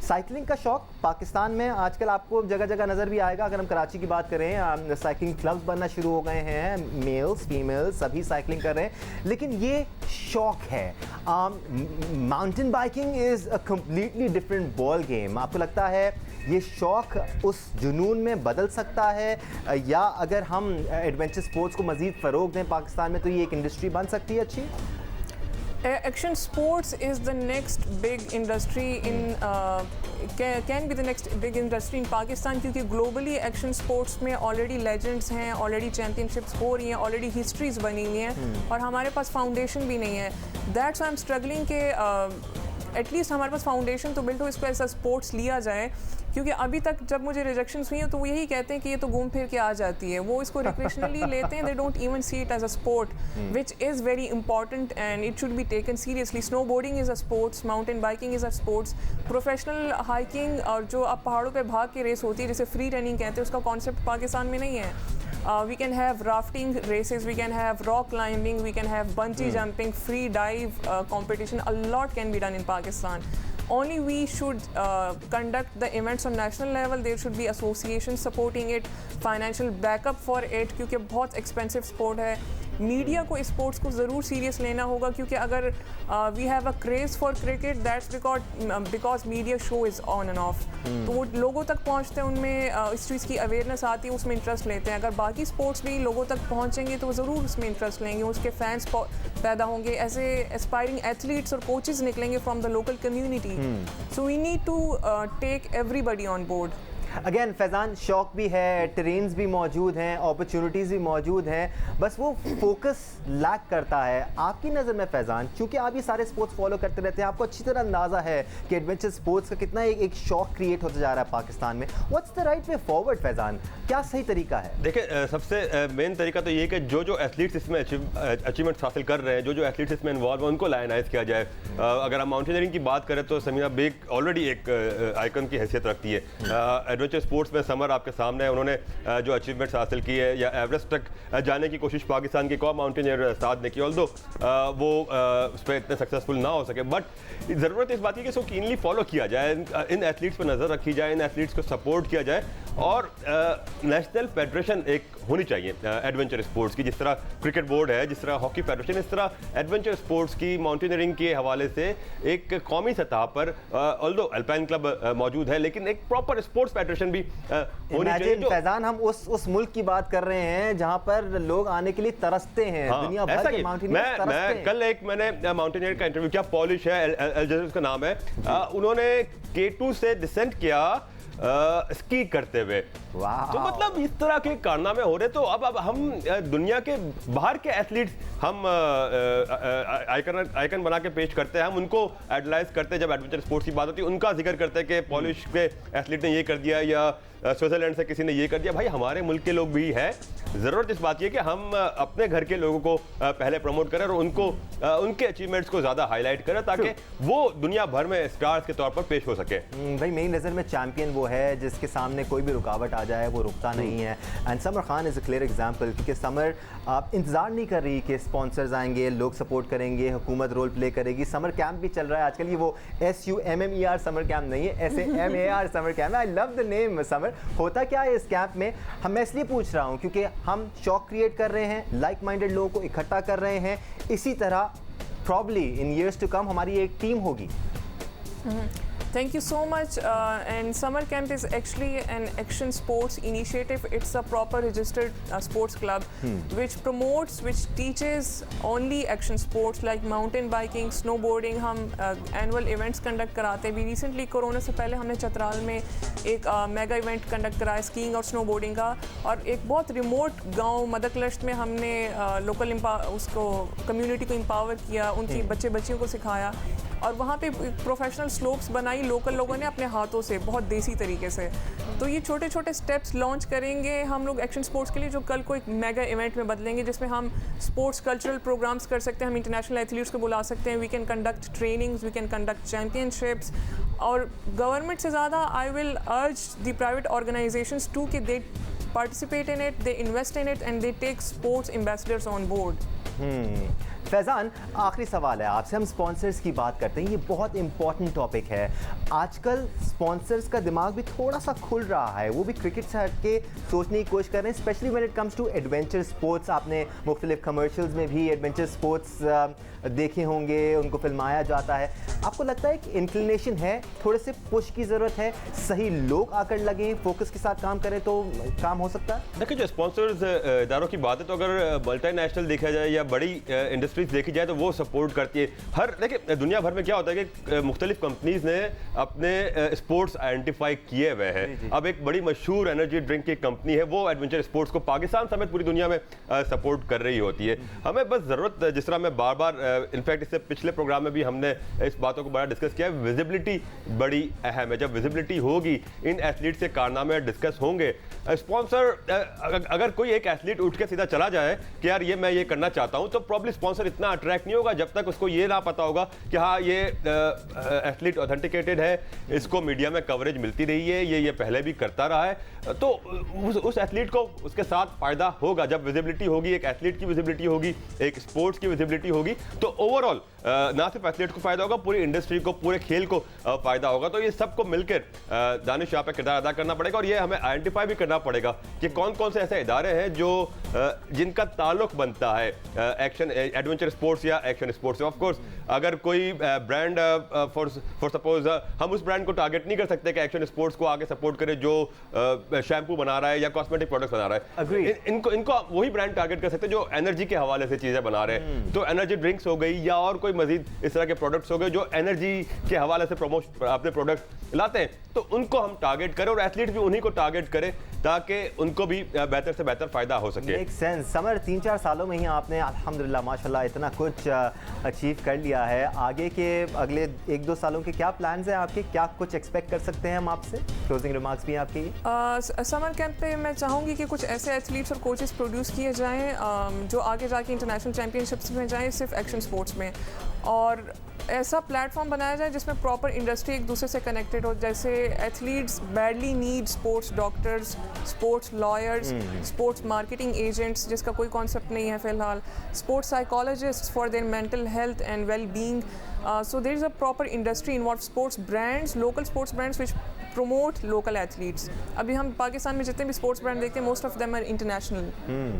साइकिलिंग का शौक पाकिस्तान में आजकल आपको जगह जगह नज़र भी आएगा। अगर हम कराची की बात करें, साइकिलिंग क्लब्स बनना शुरू हो गए हैं, मेल्स फीमेल्स सभी साइकिलिंग कर रहे हैं, लेकिन ये शौक है। Mountain biking is a completely different ball game. आपको लगता है ये शौक उस जुनून में बदल सकता है, या अगर हम एडवेंचर स्पोर्ट्स को मज़ीद फ़रोग दें पाकिस्तान में तो ये एक इंडस्ट्री बन सकती है अच्छी? Action sports is the next big industry in can be the next big industry in Pakistan, क्योंकि globally action sports में already legends हैं, already championships हो रही हैं, already histories बनी हुई हैं, और हमारे पास foundation भी नहीं है। That's why I'm struggling कि एटलीस्ट हमारे पास फाउंडेशन तो बिल्ड हो, इसको ऐसा स्पोर्ट्स लिया जाए। क्योंकि अभी तक जब मुझे रिजेक्शंस हुई हैं तो वो यही कहते हैं कि ये तो घूम फिर के आ जाती है, वो इसको रिक्रेशनली लेते हैं, they don't even see it as a sport which is very important and it should be taken seriously. Snow boarding is a sports, mountain biking is a sports, professional hiking और जो अब पहाड़ों पर भाग के race होती है जिसे फ्री रनिंग कहते हैं, उसका कॉन्सेप्ट पाकिस्तान में नहीं है। We can have rafting races, we can have rock climbing, we can have bungee jumping, free dive competition. A lot can be done in Pakistan. Only we should conduct the events on national level. There should be associations supporting it, financial backup for it, क्योंकि बहुत expensive sport है। Media को इस sports को ज़रूर serious लेना होगा, क्योंकि अगर we have a craze for cricket that's because media show is on and off, तो वो लोगों तक पहुंचते हैं, उनमें इस चीज़ की अवेयरनेस आती है, उसमें इंटरेस्ट लेते हैं। अगर बाकी स्पोर्ट्स भी लोगों तक पहुंचेंगे तो वो ज़रूर उसमें इंटरेस्ट लेंगे, उसके फैंस पैदा होंगे, ऐसे एस्पायरिंग एथलीट्स और कोचेज़ निकलेंगे from the local community. So we need to take everybody on board. Again Faizan, शौक भी है, ट्रेन्स भी मौजूद हैं, अपॉर्चुनिटीज़ भी मौजूद हैं, बस वो फोकस लैक करता है। आपकी नज़र में फैज़ान, क्योंकि आप ये सारे स्पोर्ट्स फॉलो करते रहते हैं, आपको अच्छी तरह अंदाज़ा है कि एडवेंचर स्पोर्ट्स का कितना एक शौक क्रिएट होता जा रहा है पाकिस्तान में। What's the right way forward Faizan, क्या सही तरीका है? देखिए, सबसे मेन तरीका तो ये है कि जो एथलीट्स इसमें अचीवमेंट्स हासिल कर रहे हैं, जो एथलीट्स इसमें इन्वॉल्व हैं, उनको लायनाइज किया जाए। अगर हम माउंटेनियरिंग की बात करें तो समीना बेग ऑलरेडी एक आइकन की हैसियत रखती है। एडवेंचर स्पोर्ट्स में समर आपके सामने है, उन्होंने जो अचीवमेंट्स हासिल की है, या एवरेस्ट तक जाने की कोशिश पाकिस्तान के कौन माउंटेनियर साथ ने की, ऑल्दो वो उस पर इतने सक्सेसफुल ना हो सके, बट ज़रूरत इस बात की कि इसको कीनली फॉलो किया जाए, इन एथलीट्स पर नज़र रखी जाए, इन एथलीट्स को सपोर्ट किया जाए, और नेशनल फेडरेशन एक होनी चाहिए एडवेंचर स्पोर्ट्स की। जिस तरह क्रिकेट बोर्ड है, जिस तरह हॉकी फेडरेशन, इस तरह एडवेंचर स्पोर्ट्स की माउंटेनियरिंग के हवाले से एक कौमी सतह पर ऑल्दो अल्पाइन क्लब मौजूद है, लेकिन एक प्रॉपर स्पोर्ट्स फेडरेशन भी होनी चाहिए। फैज़ान, हम उस मुल्क की बात कर रहे हैं जहां पर लोग आने के लिए तरसते हैं। हाँ, दुनिया भर के माउंटेनियर्स तरसते हैं। कल मैंने माउंटेनियर का इंटरव्यू किया, पॉलिश है, अल जज़ीरा उसका नाम है, उन्होंने K2 से डिसेंट किया स्की करते हुए। तो मतलब इस तरह के कारनामे हो रहे, तो अब हम दुनिया के बाहर के एथलीट्स हम आइकन बना के पेश करते हैं, हम उनको एडलाइज करते हैं। जब एडवेंचर स्पोर्ट्स की बात होती है, उनका जिक्र करते हैं कि पॉलिश के एथलीट ने ये कर दिया, या स्विट्जरलैंड से किसी ने ये कर दिया। भाई, हमारे मुल्क के लोग भी हैं। ज़रूरत इस बात की है कि हम अपने घर के लोगों को पहले प्रमोट करें और उनको उनके अचीवमेंट्स को ज़्यादा हाईलाइट करें, ताकि वो दुनिया भर में स्टार्स के तौर पर पेश हो सके। भाई, मेरी नज़र में चैंपियन वो है जिसके सामने कोई भी रुकावट आ जाए वो रुकता नहीं है। And summer Khan is a clear example, क्योंकि समर आप इंतज़ार नहीं कर रही कि स्पॉन्सर्स आएंगे, लोग सपोर्ट करेंगे, हुकूमत रोल प्ले करेगी। समर कैंप भी चल रहा है आजकल, ये वो SUMMER समर कैंप नहीं है, SAMAR summer camp. I love the name summer. होता क्या है इस कैंप में, मैं इसलिए पूछ रहा हूँ क्योंकि हम शौक क्रिएट कर रहे हैं, लाइक माइंडेड लोगों को इकट्ठा कर रहे हैं। इसी तरह probably in years to come हमारी एक टीम होगी। Thank you so much. And summer camp is actually an action sports initiative. It's a proper registered sports club which promotes, which teaches only action sports like mountain biking, snowboarding. हम annual events conduct कराते हैं। भी recently corona से पहले हमने चतराल में एक mega event conduct कराया स्कीइंग और स्नोबोर्डिंग का, और एक बहुत रिमोट गांव मदकलश्त में हमने लोकल उसको कम्युनिटी को एम्पावर किया, उनकी बच्चियों को सिखाया, और वहाँ पे प्रोफेशनल स्लोप्स बनाई लोकल लोगों ने अपने हाथों से, बहुत देसी तरीके से। तो ये छोटे छोटे स्टेप्स लॉन्च करेंगे हम लोग एक्शन स्पोर्ट्स के लिए, जो कल को एक मेगा इवेंट में बदलेंगे, जिसमें हम स्पोर्ट्स कल्चरल प्रोग्राम्स कर सकते हैं, हम इंटरनेशनल एथलीट्स को बुला सकते हैं, we can conduct trainings, we can conduct championships. और गवर्नमेंट से ज़्यादा I will urge the private organisations to कि they participate in it, they invest in it, and they take sports ambassadors on board. Faizan, आखिरी सवाल है आपसे, हम sponsors की बात करते हैं, ये बहुत इंपॉर्टेंट टॉपिक है। आजकल स्पॉन्सर्स का दिमाग भी थोड़ा सा खुल रहा है, वो भी क्रिकेट से हट के सोचने की कोशिश कर रहे हैं, specially when it comes to adventure sports. आपने मुख्तलिफ कमर्शियल्स में भी एडवेंचर स्पोर्ट्स देखे होंगे, उनको फिल्माया जाता है। आपको लगता है कि इंक्लिनेशन है, थोड़े से पुश की ज़रूरत है, सही लोग आकर लगें, फोकस के साथ काम करें तो काम हो सकता है? देखिए, जो स्पॉन्सर्स इदारों की बात है, तो अगर मल्टीनेशनल देखा जाए या बड़ी इंडस्ट्रीज देखी जाए तो वो सपोर्ट करती है। देखिए, दुनिया भर में क्या होता है कि मुख्तलिफ कंपनीज ने अपने स्पोर्ट्स आइडेंटिफाई किए हुए हैं। अब एक बड़ी मशहूर एनर्जी ड्रिंक की कंपनी है, वो एडवेंचर स्पोर्ट्स को पाकिस्तान समेत पूरी दुनिया में सपोर्ट कर रही होती है। हमें बस ज़रूरत, जिस तरह मैं बार बार इनफैक्ट इससे पिछले प्रोग्राम में भी हमने इस बातों को बड़ा डिस्कस किया है, विजिबिलिटी बड़ी अहम है। जब विजिबिलिटी होगी, इन एथलीट से कारनामे डिस्कस होंगे। स्पॉन्सर, अगर कोई एक एथलीट उठ के सीधा चला जाए कि यार मैं ये करना चाहता हूँ, तो प्रॉब्ली स्पॉन्सर इतना अट्रैक्ट नहीं होगा जब तक उसको ये ना पता होगा कि हाँ, ये एथलीट ऑथेंटिकेटेड है, इसको मीडिया में कवरेज मिलती रही है, ये पहले भी करता रहा है। तो उस एथलीट को उसके साथ फायदा होगा। जब विजिबिलिटी होगी, एक एथलीट की विजिबिलिटी होगी, एक स्पोर्ट्स की विजिबिलिटी होगी, तो ओवरऑल ना सिर्फ एथलीट को फायदा होगा, पूरी इंडस्ट्री को, पूरे खेल को फायदा होगा। तो ये सबको मिलकर दानिश यहाँ पे किरदार अदा करना पड़ेगा, और ये हमें आइडेंटिफाई भी करना पड़ेगा कि कौन कौन से ऐसे इदारे हैं जो जिनका ताल्लुक बनता है एक्शन एडवेंचर एडवेंचर स्पोर्ट्स या एक्शन स्पोर्ट्स है। ऑफ कोर्स अगर कोई ब्रांड फॉर सपोज हम उस ब्रांड को टारगेट नहीं कर सकते कि एक्शन स्पोर्ट्स को आगे सपोर्ट करे जो शैम्पू बना रहा है या कॉस्मेटिक प्रोडक्ट्स बना रहा है। इनको वही ब्रांड टारगेट कर सकते हैं जो एनर्जी के हवाले से चीजें बना रहे हैं। तो एनर्जी ड्रिंक्स हो गई या और कोई मजीद इस तरह के प्रोडक्ट्स हो गए जो एनर्जी के हवाले से अपने प्रोडक्ट लाते हैं, तो उनको हम टारगेट करें और एथलीट्स भी उन्हीं को टारगेट करें ताकि उनको भी बेहतर से बेहतर फायदा हो सके। Make sense. समर 3-4 सालों में ही आपने अल्हम्दुलिल्लाह माशाल्लाह इतना कुछ अचीव कर लिया है। आगे के अगले 1-2 सालों के क्या प्लान्स हैं आपके? क्या कुछ एक्सपेक्ट कर सकते हैं हम आपसे? क्लोजिंग रिमार्क्स भी हैं आपके ये? समर कैंप पे मैं चाहूँगी कि कुछ ऐसे एथलीट्स और कोचेस प्रोड्यूस किए जाएं जो आगे जाके इंटरनेशनल चैम्पियनशिप्स में जाएं सिर्फ एक्शन स्पोर्ट्स में, और ऐसा प्लेटफॉर्म बनाया जाए जिसमें प्रॉपर इंडस्ट्री एक दूसरे से कनेक्टेड हो। जैसे athletes badly need sports doctors, sports lawyers, sports marketing agents जिसका कोई कॉन्सेप्ट नहीं है फ़िलहाल, sports psychologist for their mental health and well being. So there is a proper industry involved, sports brands, local sports brands which promote local athletes. अभी हम पाकिस्तान में जितने भी स्पोर्ट्स ब्रांड देखते हैं most of them are international.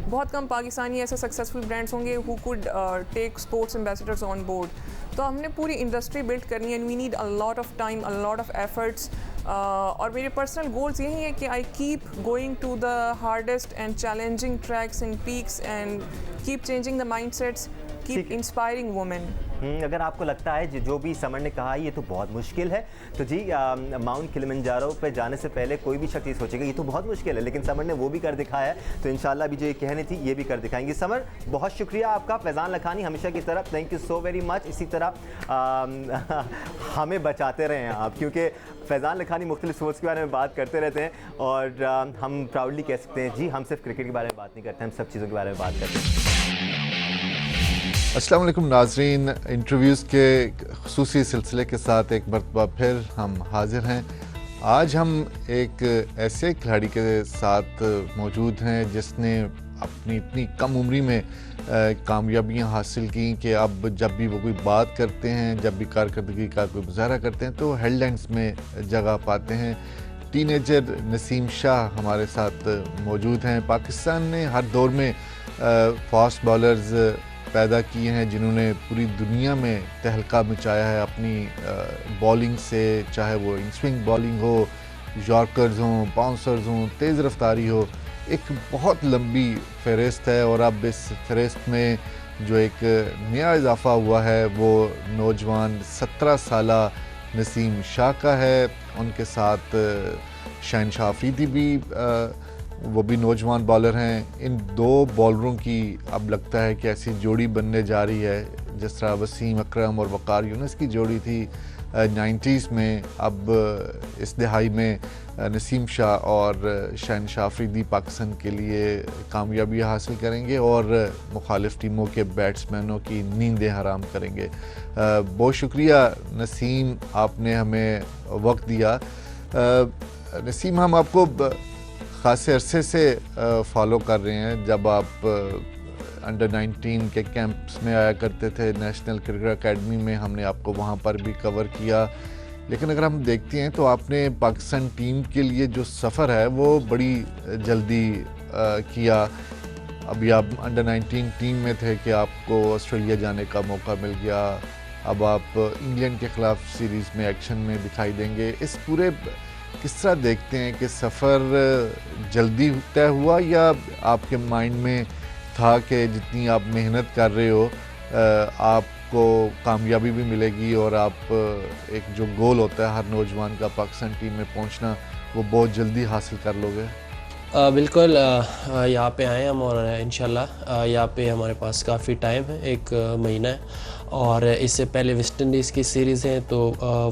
बहुत कम पाकिस्तानी ऐसे successful brands होंगे who could take sports ambassadors on board. तो हमने पूरी इंडस्ट्री बिल्ड करनी है, and we need a lot of time, a lot of efforts. और मेरे पर्सनल गोल्स यही है कि I keep going to the hardest and challenging tracks and peaks and keep changing the mindsets, keep inspiring women. अगर आपको लगता है जो भी समर ने कहा ये तो बहुत मुश्किल है, तो जी माउंट किलिमंजारो पे जाने से पहले कोई भी शख्स ये सोचेगा ये तो बहुत मुश्किल है, लेकिन समर ने वो भी कर दिखाया है। तो इंशाल्लाह अभी जो ये कहनी थी ये भी कर दिखाएंगे। समर बहुत शुक्रिया आपका। फैज़ान लखानी हमेशा की तरफ thank you so very much. इसी तरह हमें बचाते रहें आप, क्योंकि फैज़ान लखानी मुख्तलिफ स्पोर्ट्स के बारे में बात करते रहते हैं और हम प्राउडली कह सकते हैं जी हम सिर्फ क्रिकेट के बारे में बात नहीं करते, हम सब चीज़ों के बारे में बात करते हैं। अस्सलाम वालेकुम नाज़रीन, इंटरव्यूज़ के ख़ुसूसी सिलसिले के साथ एक मरतबा फिर हम हाज़िर हैं। आज हम एक ऐसे खिलाड़ी के साथ मौजूद हैं जिसने अपनी इतनी कम उम्री में कामयाबियां हासिल की कि अब जब भी वो कोई बात करते हैं, जब भी कारकर्दगी का कोई मुज़ाहरा करते हैं तो हेडलाइंस में जगह पाते हैं। टीनेजर नसीम शाह हमारे साथ मौजूद हैं। पाकिस्तान ने हर दौर में फास्ट बॉलर्स पैदा किए हैं जिन्होंने पूरी दुनिया में तहलका मचाया है अपनी बॉलिंग से, चाहे वो इन स्विंग बॉलिंग हो, यॉर्कर्स हों, बाउंसर्स हों, तेज़ रफ्तारी हो। एक बहुत लंबी फ़हरिस्त है और अब इस फ़हरिस्त में जो एक नया इजाफ़ा हुआ है वो नौजवान 17 साला नसीम शाह का है। उनके साथ शहनशाह अफरीदी भी वो भी नौजवान बॉलर हैं। इन दो बॉलरों की अब लगता है कि ऐसी जोड़ी बनने जा रही है जिस तरह वसीम अकरम और वकार यूनुस की जोड़ी थी 90s में। अब इस दिहाई में नसीम शाह और शहनशाह अफरीदी पाकिस्तान के लिए कामयाबियाँ हासिल करेंगे और मुखालिफ टीमों के बैट्समैनों की नींदें हराम करेंगे। बहुत शुक्रिया नसीम, आपने हमें वक्त दिया। नसीम, हम आपको खासे अरसे से फॉलो कर रहे हैं। जब आप अंडर 19 के कैंप्स में आया करते थे नेशनल क्रिकेट एकेडमी में, हमने आपको वहाँ पर भी कवर किया। लेकिन अगर हम देखते हैं तो आपने पाकिस्तान टीम के लिए जो सफ़र है वो बड़ी जल्दी किया। अभी आप अंडर 19 टीम में थे कि आपको ऑस्ट्रेलिया जाने का मौका मिल गया। अब आप इंग्लैंड के ख़िलाफ़ सीरीज़ में एक्शन में दिखाई देंगे। इस पूरे किस तरह देखते हैं कि सफ़र जल्दी तय हुआ या आपके माइंड में था कि जितनी आप मेहनत कर रहे हो आपको कामयाबी भी मिलेगी और आप एक जो गोल होता है हर नौजवान का पाकिस्तान टीम में पहुंचना, वो बहुत जल्दी हासिल कर लोगे? बिल्कुल, यहाँ पे आए हम और इंशाल्लाह यहाँ पे हमारे पास काफ़ी टाइम है, 1 महीना है। और इससे पहले वेस्ट इंडीज़ की सीरीज़ है तो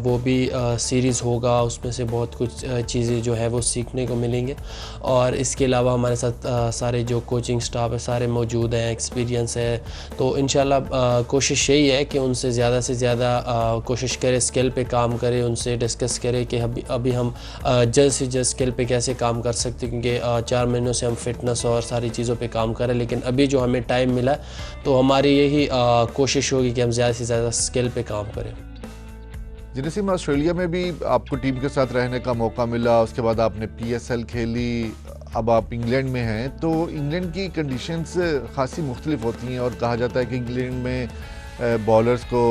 वो भी सीरीज़ होगा, उसमें से बहुत कुछ चीज़ें जो है वो सीखने को मिलेंगे। और इसके अलावा हमारे साथ सारे जो कोचिंग स्टाफ है सारे मौजूद हैं, एक्सपीरियंस है। तो इंशाल्लाह कोशिश यही है कि उनसे ज़्यादा कोशिश करें, स्किल पे काम करें, उनसे डिस्कस करें कि अभी हम जल्द से जल्द स्किल पे कैसे काम कर सकते हैं, क्योंकि 4 महीनों से हम फिटनेस और सारी चीज़ों पे काम करें। लेकिन अभी जो हमें टाइम मिला तो हमारी यही कोशिश होगी कि हम ज़्यादा से ज़्यादा स्किल पे काम करें। नसीम, ऑस्ट्रेलिया में भी आपको टीम के साथ रहने का मौका मिला, उसके बाद आपने PSL खेली, अब आप इंग्लैंड में हैं, तो इंग्लैंड की कंडीशंस खासी मुख्तलिफ होती हैं और कहा जाता है कि इंग्लैंड में बॉलर्स को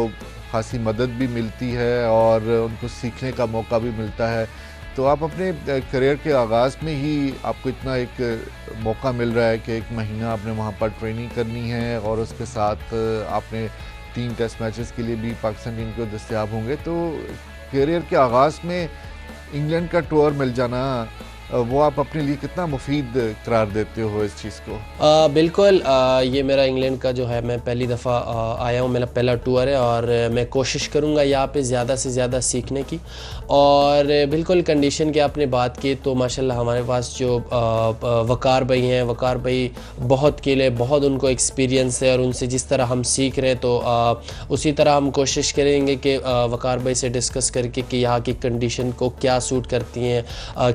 खासी मदद भी मिलती है और उनको सीखने का मौका भी मिलता है। तो आप अपने करियर के आगाज़ में ही आपको इतना एक मौका मिल रहा है कि 1 महीना आपने वहाँ पर ट्रेनिंग करनी है और उसके साथ आपने 3 टेस्ट मैचेस के लिए भी पाकिस्तान टीम को दस्तयाब होंगे। तो करियर के आगाज़ में इंग्लैंड का टूर मिल जाना, वो आप अपने लिए कितना मुफीद करार देते हो इस चीज़ को? बिल्कुल, ये मेरा इंग्लैंड का जो है, मैं पहली दफ़ा आया हूँ, मेरा पहला टूर है और मैं कोशिश करूँगा यहाँ पे ज़्यादा से ज़्यादा सीखने की। और बिल्कुल कंडीशन की आपने बात की तो माशाल्लाह हमारे पास जो वकार भाई हैं, वकार भाई बहुत खेले, बहुत उनको एक्सपीरियंस है और उनसे जिस तरह हम सीख रहे हैं तो उसी तरह हम कोशिश करेंगे कि वकार भाई से डिस्कस करके कि यहाँ की कंडीशन को क्या सूट करती हैं,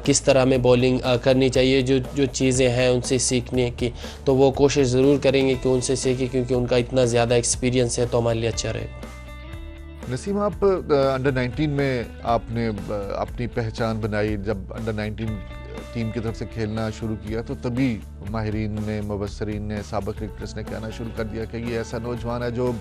किस तरह में बॉलिंग करनी चाहिए, जो चीज़ें हैं उनसे सीखने की, तो वो कोशिश ज़रूर करेंगे कि उनसे सीखें, क्योंकि उनका इतना ज़्यादा एक्सपीरियंस है तो हमारे लिए अच्छा रहे। नसीम, आप अंडर 19 में आपने अपनी पहचान बनाई। जब अंडर 19 टीम की तरफ से खेलना शुरू किया तो तभी माहिरीन ने, मुबस्सरीन ने, साबिक क्रिकेटर्स ने कहना शुरू कर दिया कि ये ऐसा नौजवान है जो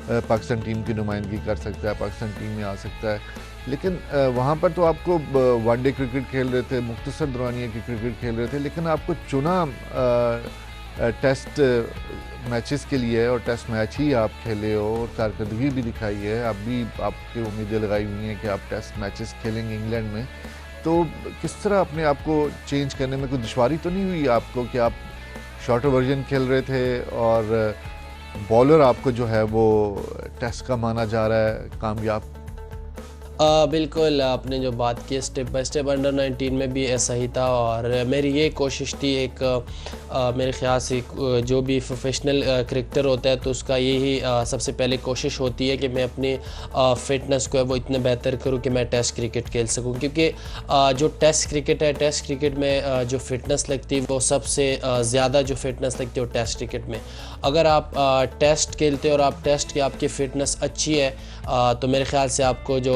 पाकिस्तान टीम की नुमाइंदगी कर सकता है, पाकिस्तान टीम में आ सकता है। लेकिन वहाँ पर तो आपको वनडे क्रिकेट खेल रहे थे, मुख्तसर दौरानिया की क्रिकेट खेल रहे थे, लेकिन आपको चुना टेस्ट मैचेस के लिए और टेस्ट मैच ही आप खेले हो और कारकर्दगी भी दिखाई है। अब भी आपकी उम्मीदें लगाई हुई हैं कि आप टेस्ट मैचेस खेलेंगे इंग्लैंड में। तो किस तरह अपने आप को चेंज करने में कोई दुश्वारी तो नहीं हुई आपको कि आप शॉर्टर वर्जन खेल रहे थे और बॉलर आपको जो है वो टेस्ट का माना जा रहा है कामयाब? बिल्कुल, आपने जो बात की स्टेप बाय स्टेप अंडर 19 में भी ऐसा ही था और मेरी ये कोशिश थी, एक मेरे ख्याल से जो भी प्रोफेशनल क्रिकेटर होता है तो उसका यही सबसे पहले कोशिश होती है कि मैं अपनी फ़िटनेस को है वो इतने बेहतर करूँ कि मैं टेस्ट क्रिकेट खेल सकूँ, क्योंकि जो टेस्ट क्रिकेट है, टेस्ट क्रिकेट में जो फ़िटनेस लगती है वो सबसे ज़्यादा जो फ़िटनेस लगती है वो टेस्ट क्रिकेट में। अगर आप टेस्ट खेलते हो और आप टेस्ट की आपकी फ़िटनेस अच्छी है तो मेरे ख्याल से आपको जो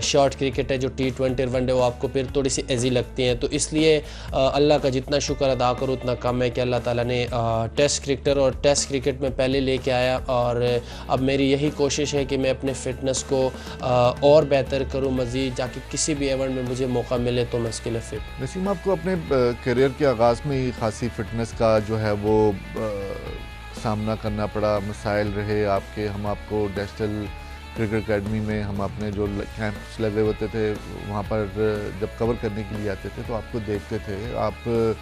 शॉर्ट क्रिकेट है, जो T20 वनडे, वो आपको फिर थोड़ी सी ईजी लगती हैं। तो इसलिए अल्लाह का जितना शुक्र अदा करूँ उतना कम है कि अल्लाह ताला ने टेस्ट क्रिकेटर और टेस्ट क्रिकेट में पहले लेके आया और अब मेरी यही कोशिश है कि मैं अपने फ़िटनेस को और बेहतर करूँ मज़ीद, ताकि किसी भी इवेंट में मुझे मौका मिले तो मैं उसके लिए फ़िट। नसीम, आपको अपने करियर के आगाज़ में ही खासी फ़िटनेस का जो है वो सामना करना पड़ा, मसाइल रहे आपके। हम आपको डेस्टल क्रिकेट अकेडमी में हम अपने जो कैंप्स लगे होते थे वहाँ पर जब कवर करने के लिए आते थे तो आपको देखते थे, आप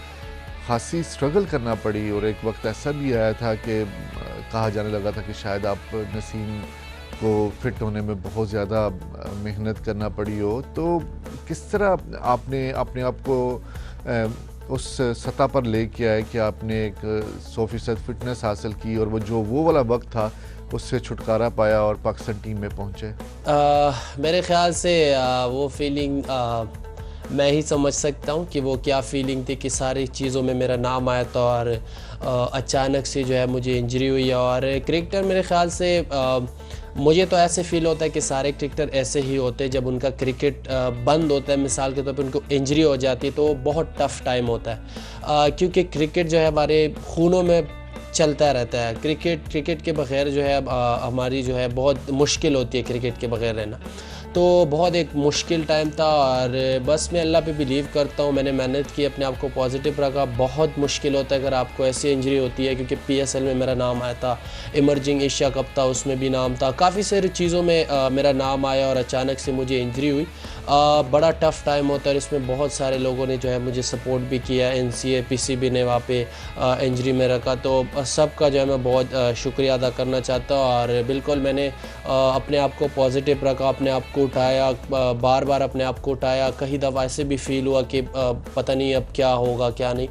खासी स्ट्रगल करना पड़ी और एक वक्त ऐसा भी आया था कि कहा जाने लगा था कि शायद आप नसीम को फिट होने में बहुत ज़्यादा मेहनत करना पड़ी हो। तो किस तरह आपने अपने आप को उस सतह पर लेके आए कि आपने एक 100% फिटनेस हासिल की और वो वाला वक्त था उससे छुटकारा पाया और पाकिस्तान टीम में पहुंचे? मेरे ख्याल से वो फीलिंग मैं ही समझ सकता हूँ कि वो क्या फीलिंग थी कि सारी चीज़ों में मेरा नाम आया था और अचानक से जो है मुझे इंजरी हुई। और क्रिकेटर मेरे ख्याल से मुझे तो ऐसे फ़ील होता है कि सारे क्रिकेटर ऐसे ही होते हैं, जब उनका क्रिकेट बंद होता है, मिसाल के तौर पे उनको इंजरी हो जाती है तो बहुत टफ़ टाइम होता है, क्योंकि क्रिकेट जो है हमारे खूनों में चलता रहता है। क्रिकेट के बग़ैर जो है हमारी जो है बहुत मुश्किल होती है क्रिकेट के बग़ैर रहना। तो बहुत एक मुश्किल टाइम था और बस मैं अल्लाह पे बिलीव करता हूँ, मैंने मेहनत की, अपने आप को पॉजिटिव रखा। बहुत मुश्किल होता है अगर आपको ऐसी इंजरी होती है, क्योंकि PSL में मेरा नाम आया था, इमर्जिंग एशिया कप था उसमें भी नाम था, काफ़ी सारी चीज़ों में मेरा नाम आया और अचानक से मुझे इंजरी हुई। बड़ा टफ़ टाइम होता है, इसमें बहुत सारे लोगों ने जो है मुझे सपोर्ट भी किया, NCA PCB ने वहाँ पे इंजरी में रखा, तो सबका जो है मैं बहुत शुक्रिया अदा करना चाहता हूँ। और बिल्कुल मैंने अपने आप को पॉजिटिव रखा, अपने आप को उठाया, बार बार अपने आप को उठाया। कई दफ़ा ऐसे भी फ़ील हुआ कि पता नहीं अब क्या होगा क्या नहीं,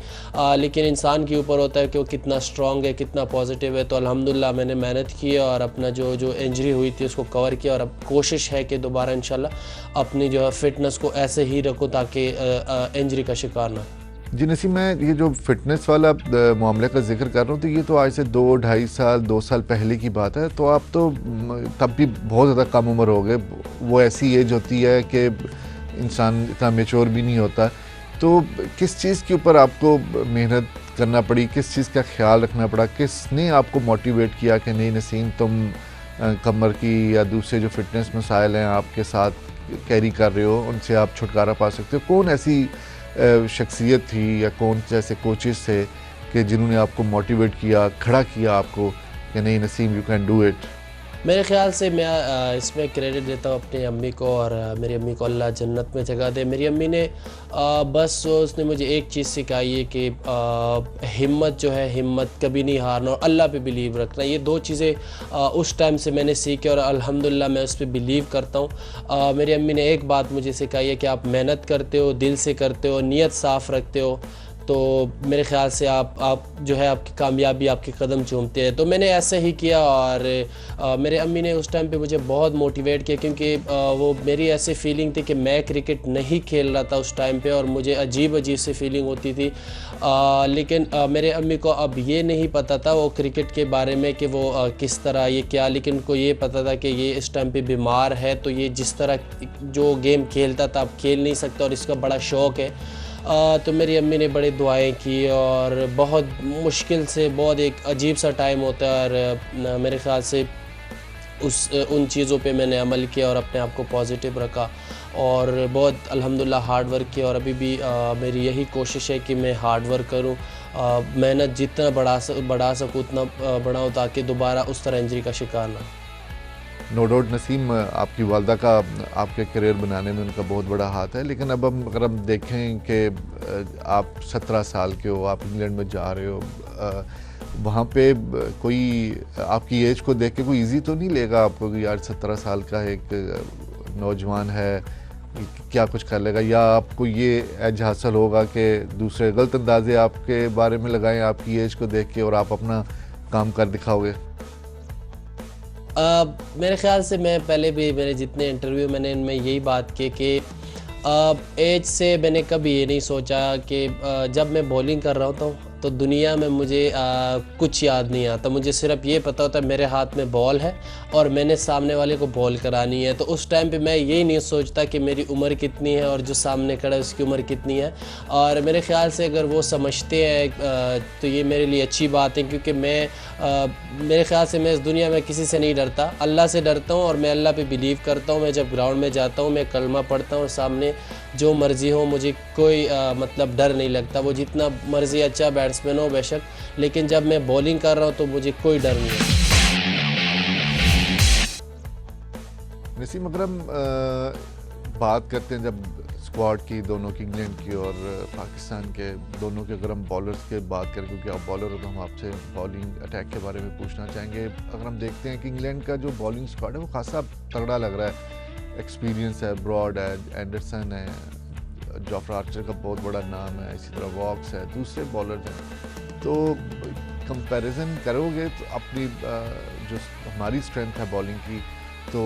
लेकिन इंसान के ऊपर होता है कि वो कितना स्ट्रॉन्ग है, कितना पॉजिटिव है। तो अल्हम्दुलिल्लाह मैंने मेहनत की और अपना जो इंजरी हुई थी उसको कवर किया और अब कोशिश है कि दोबारा इंशाल्लाह अपनी जो फिटनेस को ऐसे ही रखो ताकि इंजरी का शिकार ना। जी नसीम, मैं ये जो फिटनेस वाला मामले का जिक्र कर रहा हूँ, तो ये तो आज से 2 साल पहले की बात है। तो आप तो तब भी बहुत ज़्यादा कम उम्र हो गए। वो ऐसी एज होती है कि इंसान इतना मेच्योर भी नहीं होता। तो किस चीज़ के ऊपर आपको मेहनत करना पड़ी, किस चीज़ का ख्याल रखना पड़ा, किसने आपको मोटिवेट किया कि नहीं नसीम, तुम कमर की या दूसरे जो फिटनेस मसाइल हैं आपके साथ कैरी कर रहे हो, उनसे आप छुटकारा पा सकते हो? कौन ऐसी शख्सियत थी या कौन जैसे कोचेस थे कि जिन्होंने आपको मोटिवेट किया, खड़ा किया आपको कि नहीं Naseem, you can do it? मेरे ख्याल से मैं इसमें क्रेडिट देता हूँ अपनी अम्मी को, और मेरी अम्मी को अल्लाह जन्नत में जगह दे। मेरी अम्मी ने बस उसने मुझे एक चीज़ सिखाई है कि हिम्मत जो है, हिम्मत कभी नहीं हारना और अल्लाह पे बिलीव रखना। ये 2 चीज़ें उस टाइम से मैंने सीखी और अल्हम्दुलिल्लाह मैं उस पर बिलीव करता हूँ। मेरी अम्मी ने एक बात मुझे सिखाई है कि आप मेहनत करते हो, दिल से करते हो, नीयत साफ़ रखते हो, तो मेरे ख़्याल से आप जो है आपकी कामयाबी आपके कदम चूमते हैं। तो मैंने ऐसा ही किया और मेरे अम्मी ने उस टाइम पे मुझे बहुत मोटिवेट किया, क्योंकि वो मेरी ऐसी फीलिंग थी कि मैं क्रिकेट नहीं खेल रहा था उस टाइम पे और मुझे अजीब सी फीलिंग होती थी। लेकिन मेरे अम्मी को अब ये नहीं पता था वो क्रिकेट के बारे में कि वो किस तरह ये क्या, लेकिन उनको ये पता था कि ये इस टाइम पे बीमार है, तो ये जिस तरह जो गेम खेलता था अब खेल नहीं सकता और इसका बड़ा शौक़ है। तो मेरी अम्मी ने बड़ी दुआएं की और बहुत मुश्किल से, बहुत एक अजीब सा टाइम होता है, और मेरे ख़्याल से उन चीज़ों पे मैंने अमल किया और अपने आप को पॉजिटिव रखा और बहुत अल्हम्दुलिल्लाह हार्ड वर्क किया। और अभी भी मेरी यही कोशिश है कि मैं हार्ड वर्क करूँ, मेहनत जितना बढ़ा सकूँ उतना बढ़ाऊँ, ताकि दोबारा उस तरह इंजरी का शिकार ना। नो डाउट नसीम, आपकी वालदा का आपके करियर बनाने में उनका बहुत बड़ा हाथ है। लेकिन अब अगर हम देखें कि आप 17 साल के हो, आप इंग्लैंड में जा रहे हो, वहाँ पे कोई आपकी एज को देख के कोई इजी तो नहीं लेगा आपको कि यार 17 साल का एक नौजवान है, क्या कुछ कर लेगा, या आपको ये एज हासिल होगा कि दूसरे गलत अंदाजे आपके बारे में लगाएं आपकी एज को देख के और आप अपना काम कर दिखाओगे? मेरे ख़्याल से मैं पहले भी मेरे जितने इंटरव्यू मैंने इनमें यही बात की कि एज से मैंने कभी ये नहीं सोचा कि जब मैं बॉलिंग कर रहा होता हूँ तो दुनिया में मुझे कुछ याद नहीं आता। मुझे सिर्फ ये पता होता है मेरे हाथ में बॉल है और मैंने सामने वाले को बॉल करानी है। तो उस टाइम पे मैं यही नहीं सोचता कि मेरी उम्र कितनी है और जो सामने खड़ा है उसकी उम्र कितनी है। और मेरे ख़्याल से अगर वो समझते हैं तो ये मेरे लिए अच्छी बात है, क्योंकि मेरे ख़्याल से मैं इस दुनिया में किसी से नहीं डरता, अल्लाह से डरता हूँ और मैं अल्लाह पे बिलीव करता हूँ। मैं जब ग्राउंड में जाता हूँ मैं कलमा पढ़ता हूँ, सामने जो मर्ज़ी हो मुझे कोई मतलब डर नहीं लगता। वो जितना मर्ज़ी अच्छा बैट्समैन हो बेशक, लेकिन जब मैं बॉलिंग कर रहा हूँ तो मुझे कोई डर नहीं है। नसीम, अगर हम बात करते हैं जब स्क्वाड की, दोनों की, इंग्लैंड की और पाकिस्तान के दोनों के, अगर हम बॉलर्स के बात करें, क्योंकि आप बॉलर हो तो हम आपसे बॉलिंग अटैक के बारे में पूछना चाहेंगे। अगर हम देखते हैं कि इंग्लैंड का जो बॉलिंग स्क्वाड है वो खासा तगड़ा लग रहा है, एक्सपीरियंस है, ब्रॉड है, एंडरसन है, जोफ्रा आर्चर का बहुत बड़ा नाम है, इसी तरह वॉक्स है, दूसरे बॉलर्स हैं। तो कंपैरिजन करोगे तो अपनी जो हमारी स्ट्रेंथ है बॉलिंग की, तो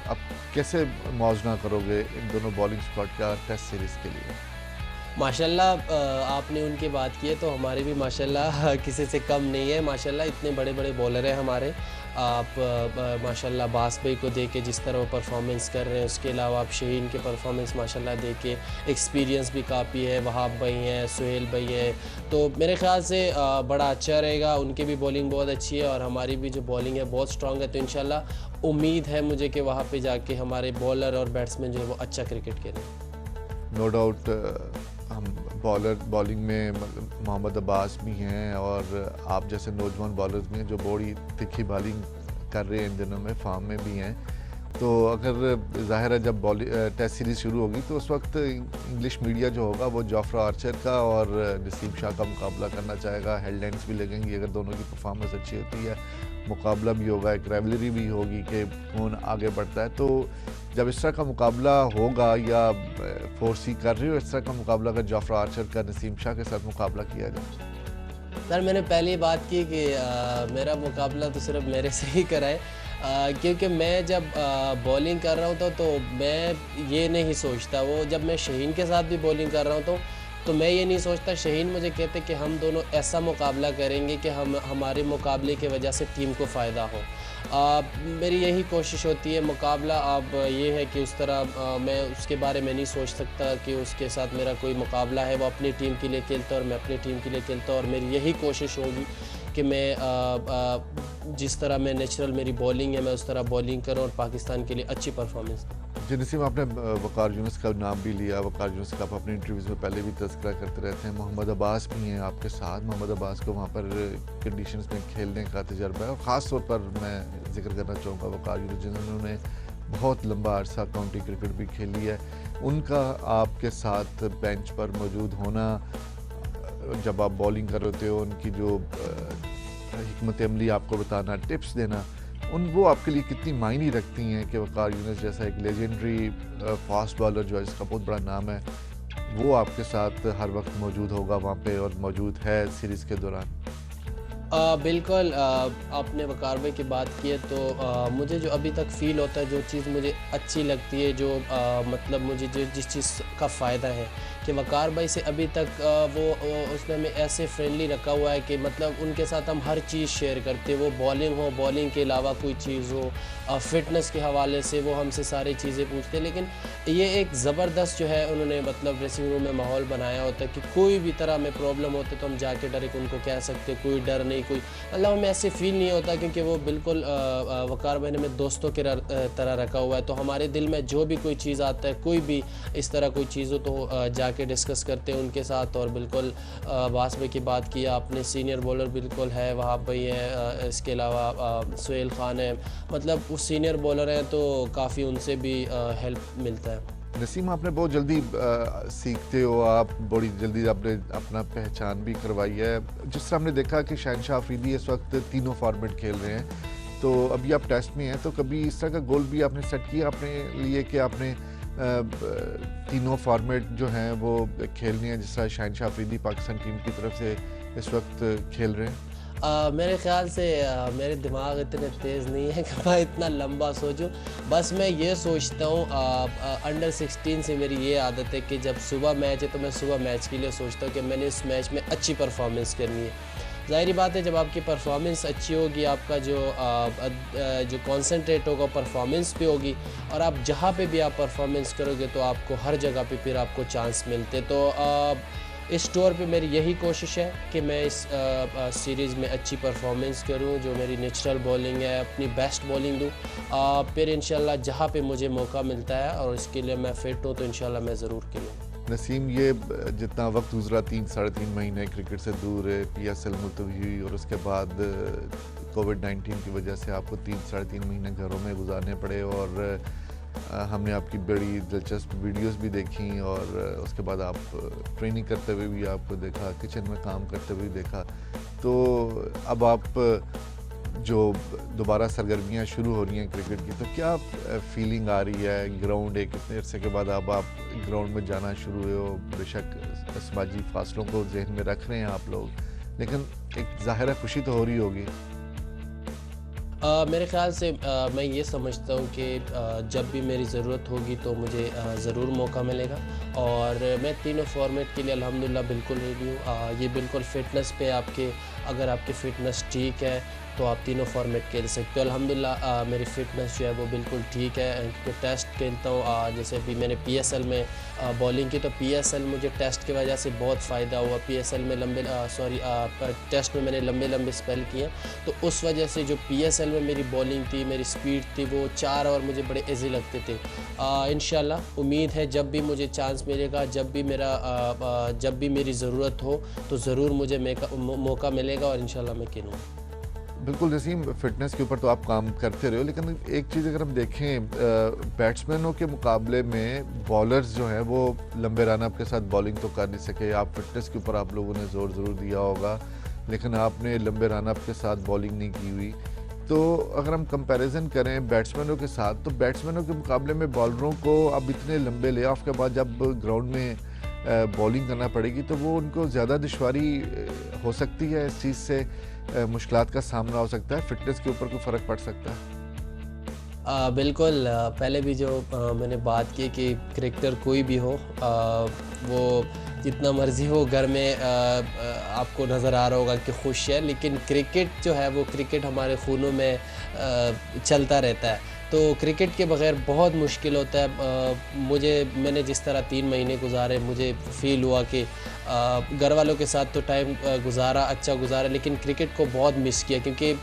अब कैसे मौजना करोगे इन दोनों बॉलिंग स्क्वाड का टेस्ट सीरीज़ के लिए? माशाल्लाह आपने उनकी बात की है तो हमारे भी माशाल्लाह किसी से कम नहीं है। माशाल्लाह इतने बड़े बड़े बॉलर हैं हमारे। आप माशाल्लाह बास भाई को देख के जिस तरह वो परफॉर्मेंस कर रहे हैं, उसके अलावा आप शहीन के परफॉर्मेंस माशाल्लाह देख के, एक्सपीरियंस भी काफ़ी है, वहाब भाई हैं, सुहेल भाई हैं, तो मेरे ख्याल से बड़ा अच्छा रहेगा। उनकी भी बॉलिंग बहुत अच्छी है और हमारी भी जो बॉलिंग है बहुत स्ट्रॉन्ग है। तो इंशाल्लाह उम्मीद है मुझे कि वहाँ पे जाके हमारे बॉलर और बैट्समैन जो है वो अच्छा क्रिकेट खेलें। नो डाउट हम बॉलिंग में मोहम्मद अब्बास भी हैं और आप जैसे नौजवान बॉलर्स भी हैं जो बड़ी तिखी बॉलिंग कर रहे हैं इन दिनों में, फार्म में भी हैं। तो अगर ज़ाहिर है जब टेस्ट सीरीज़ शुरू होगी तो उस वक्त इंग्लिश मीडिया जो होगा वो जोफ्रा आर्चर का और नसीम शाह का मुकाबला करना चाहेगा। हेडलाइंस भी लगेंगी अगर दोनों की परफॉर्मेंस अच्छी होती है, मुकाबला भी होगा, एक राइवलरी भी होगी कि कौन आगे बढ़ता है। तो जब इस तरह का मुकाबला होगा या फोर्सी कर रही हो इस तरह का मुकाबला अगर जोफ्रा आर्चर का नसीम शाह के साथ मुकाबला किया जाए? सर मैंने पहले ही बात की कि मेरा मुकाबला तो सिर्फ मेरे से ही कराए, क्योंकि मैं जब बॉलिंग कर रहा होता तो मैं ये नहीं सोचता। वो जब मैं शहीन के साथ भी बॉलिंग कर रहा हूँ तो मैं ये नहीं सोचता, शाहीन मुझे कहते कि हम दोनों ऐसा मुकाबला करेंगे कि हमारे मुकाबले की वजह से टीम को फ़ायदा हो। मेरी यही कोशिश होती है। मुकाबला अब ये है कि उस तरह मैं उसके बारे में नहीं सोच सकता कि उसके साथ मेरा कोई मुकाबला है। वो अपनी टीम के लिए खेलता है और मैं अपनी टीम के लिए खेलता हूँ, और मेरी यही कोशिश होगी कि मैं जिस तरह मैं नेचुरल मेरी बॉलिंग है मैं उस तरह बॉलिंग करूँ और पाकिस्तान के लिए अच्छी परफॉर्मेंस दूँ। जी नसीम, आपने वक़ार यूनुस का नाम भी लिया। वक़ार यूनुस का आप अपने इंटरव्यूज़ में पहले भी तज़किरा करते रहते हैं। मोहम्मद अब्बास भी हैं आपके साथ। मोहम्मद अब्बास को वहाँ पर कंडीशंस में खेलने का तजर्बा है, और ख़ास तौर पर मैं जिक्र करना चाहूँगा वक़ार यूनुस जिन्होंने बहुत लंबा अरसा काउंटी क्रिकेट भी खेली है। उनका आपके साथ बेंच पर मौजूद होना, जब आप बॉलिंग कर रहे हो, उनकी जो हिकमत अमली आपको बताना, टिप्स देना, वो आपके लिए कितनी मायने रखती हैं कि वक़ार यूनुस जैसा एक लेजेंडरी फास्ट बॉलर जो है, जिसका बहुत बड़ा नाम है, वो आपके साथ हर वक्त मौजूद होगा वहाँ पे और मौजूद है सीरीज़ के दौरान? बिल्कुल, आपने वक़ार भाई की बात की है तो मुझे जो अभी तक फ़ील होता है, जो चीज़ मुझे अच्छी लगती है, जो मतलब मुझे जो जिस चीज़ का फ़ायदा है कि वक़ार भाई से अभी तक उसने हमें ऐसे फ्रेंडली रखा हुआ है कि मतलब उनके साथ हम हर चीज़ शेयर करते हैं। वो बॉलिंग हो, बॉलिंग के अलावा कोई चीज़ हो, फ़िटनेस के हवाले से वो हमसे सारी चीज़ें पूछते हैं। लेकिन ये एक ज़बरदस्त जो है उन्होंने मतलब ड्रेसिंग रूम में माहौल बनाया होता है कि कोई भी तरह में प्रॉब्लम होते तो हम जाके डायरेक्ट उनको कह सकते, कोई डर नहीं, कोई मतलब हमें ऐसे फ़ील नहीं होता, क्योंकि वो बिल्कुल वक़ार भाई ने हमें दोस्तों के तरह रखा हुआ है। तो हमारे दिल में जो भी कोई चीज़ आता है, कोई भी इस तरह कोई चीज़ हो तो जाके डिस्कस करते हैं उनके साथ। और बिल्कुल अब्बास भाई की बात की आपने, सीनियर बॉलर बिल्कुल है, वहाब भाई हैं, इसके अलावा सुहेल खान है, मतलब वो सीनियर बॉलर हैं तो काफ़ी उनसे भी हेल्प मिलता है। नसीम, आपने बहुत जल्दी सीखते हो, आप बड़ी जल्दी आपने अपना पहचान भी करवाई है। जिस तरह हमने देखा कि शहनशाह अफरीदी इस वक्त तीनों फॉर्मेट खेल रहे हैं, तो अभी आप टेस्ट में हैं, तो कभी इस तरह का गोल भी आपने सेट किया अपने लिए कि आपने तीनों फॉर्मेट जो हैं वो खेलने हैं, जिस तरह शहनशाह अफरीदी पाकिस्तान टीम की तरफ से इस वक्त खेल रहे हैं? मेरे ख़्याल से मेरे दिमाग इतने तेज़ नहीं है कि मैं इतना लंबा सोचूं। बस मैं ये सोचता हूँ, अंडर 16 से मेरी ये आदत है कि जब सुबह मैच है तो मैं सुबह मैच के लिए सोचता हूँ कि मैंने इस मैच में अच्छी परफॉर्मेंस करनी है। ज़ाहिर बात है, जब आपकी परफॉर्मेंस अच्छी होगी, आपका जो कॉन्सेंट्रेट होगा परफॉर्मेंस पे होगी, और आप जहाँ पे भी आप परफॉर्मेंस करोगे तो आपको हर जगह पे फिर आपको चांस मिलते। तो इस टूर पे मेरी यही कोशिश है कि मैं इस सीरीज़ में अच्छी परफॉर्मेंस करूं, जो मेरी नेचुरल बॉलिंग है अपनी बेस्ट बॉलिंग दूं, फिर इंशाल्लाह जहां पे मुझे मौका मिलता है और इसके लिए मैं फ़िट हूं तो इंशाल्लाह मैं ज़रूर खेलूँगा। नसीम, ये जितना वक्त गुजरा 3-3.5 महीने क्रिकेट से दूर है, PSL मुलतवी हुई और उसके बाद कोविड-19 की वजह से आपको 3-3.5 महीने घरों में गुजारने पड़े, और हमने आपकी बड़ी दिलचस्प वीडियोस भी देखी, और उसके बाद आप ट्रेनिंग करते हुए भी आपको देखा, किचन में काम करते हुए देखा। तो अब आप जो दोबारा सरगर्मियां शुरू हो रही हैं क्रिकेट की, तो क्या फीलिंग आ रही है? ग्राउंड एक इतने अरसे के बाद अब आप ग्राउंड में जाना शुरू हुए हो, बेशक समाजी फासलों को जहन में रख रहे हैं आप लोग, लेकिन एक ज़ाहिर खुशी तो हो रही होगी। मेरे ख़्याल से मैं ये समझता हूँ कि जब भी मेरी ज़रूरत होगी तो मुझे ज़रूर मौका मिलेगा, और मैं तीनों फॉर्मेट के लिए अल्हम्दुलिल्लाह बिल्कुल रेडी हूँ। ये बिल्कुल फ़िटनेस पे अगर आपकी फ़िटनेस ठीक है तो आप तीनों फॉर्मेट खेल सकते हो। अल्हम्दुलिल्लाह मेरी फ़िटनेस जो है वो बिल्कुल ठीक है। मैं टेस्ट खेलता हूँ, जैसे अभी मैंने PSL में बॉलिंग की, तो PSL मुझे टेस्ट की वजह से बहुत फ़ायदा हुआ। PSL में टेस्ट में मैंने लंबे स्पेल किए, तो उस वजह से जो PSL में मेरी बॉलिंग थी, मेरी स्पीड थी, वो 4 ओवर मुझे बड़े ईजी लगते थे। इंशाल्लाह उम्मीद है जब भी मुझे चांस मिलेगा, जब भी मेरी ज़रूरत हो तो ज़रूर मुझे मौका मिलेगा और इंशाल्लाह मैं खेलूँगा। बिल्कुल नसीम, फ़िटनेस के ऊपर तो आप काम करते रहे हो, लेकिन एक चीज़ अगर हम देखें, बैट्समैनों के मुकाबले में बॉलर्स जो हैं वो लंबे रन अप के साथ बॉलिंग तो कर नहीं सके। आप फिटनेस के ऊपर आप लोगों ने ज़ोर ज़रूर दिया होगा, लेकिन आपने लंबे रन अप के साथ बॉलिंग नहीं की हुई। तो अगर हम कंपैरिजन करें बैट्समैनों के साथ, तो बैट्समैनों के मुकाबले में बॉलरों को अब इतने लंबे ले ऑफ के बाद जब ग्राउंड में बॉलिंग करना पड़ेगी तो वो उनको ज़्यादा दुश्वारी हो सकती है, इस चीज़ से मुश्किलात का सामना हो सकता है, फिटनेस के ऊपर कोई फ़र्क पड़ सकता है? बिल्कुल, पहले भी जो मैंने बात की कि क्रिकेटर कोई भी हो, वो जितना मर्ज़ी वो घर में आपको नज़र आ रहा होगा कि खुश है, लेकिन क्रिकेट जो है वो क्रिकेट हमारे खूनों में चलता रहता है। तो क्रिकेट के बग़ैर बहुत मुश्किल होता है। मैंने जिस तरह 3 महीने गुजारे, मुझे फ़ील हुआ कि घर वालों के साथ तो टाइम गुजारा, अच्छा गुजारा, लेकिन क्रिकेट को बहुत मिस किया, क्योंकि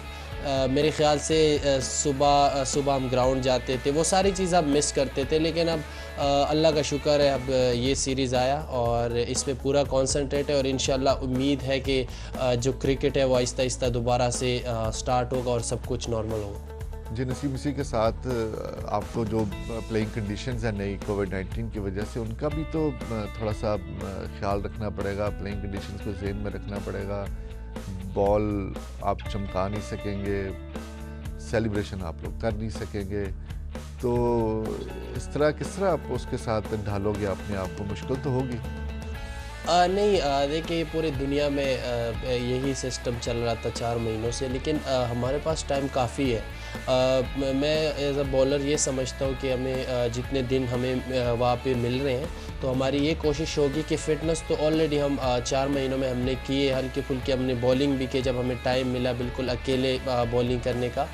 मेरे ख़्याल से सुबह हम ग्राउंड जाते थे, वो सारी चीज़ आप मिस करते थे। लेकिन अब अल्लाह का शुक्र है, अब ये सीरीज़ आया और इस पे पूरा कॉन्सनट्रेट है और इंशाल्लाह उम्मीद है कि जो क्रिकेट है वो आहिस्ता आहिस्ता दोबारा से स्टार्ट होगा और सब कुछ नॉर्मल होगा। जी नसीम, इसी के साथ आपको जो प्लेइंग कंडीशंस हैं नई कोविड-19 की वजह से, उनका भी तो थोड़ा सा ख्याल रखना पड़ेगा। प्लेइंग कंडीशंस को ज़हन में रखना पड़ेगा। बॉल आप चमका नहीं सकेंगे, सेलिब्रेशन आप लोग कर नहीं सकेंगे, तो किस तरह आप उसके साथ ढालोगे अपने आप को? मुश्किल तो होगी। नहीं, देखिए पूरी दुनिया में यही सिस्टम चल रहा था 4 महीनों से, लेकिन हमारे पास टाइम काफ़ी है। मैं एज़ अ बॉलर ये समझता हूँ कि हमें जितने दिन हमें वहाँ पे मिल रहे हैं, तो हमारी ये कोशिश होगी कि फ़िटनेस तो ऑलरेडी हम 4 महीनों में हमने की है, हल्की फुल्की हमने बॉलिंग भी की जब हमें टाइम मिला बिल्कुल अकेले बॉलिंग करने का।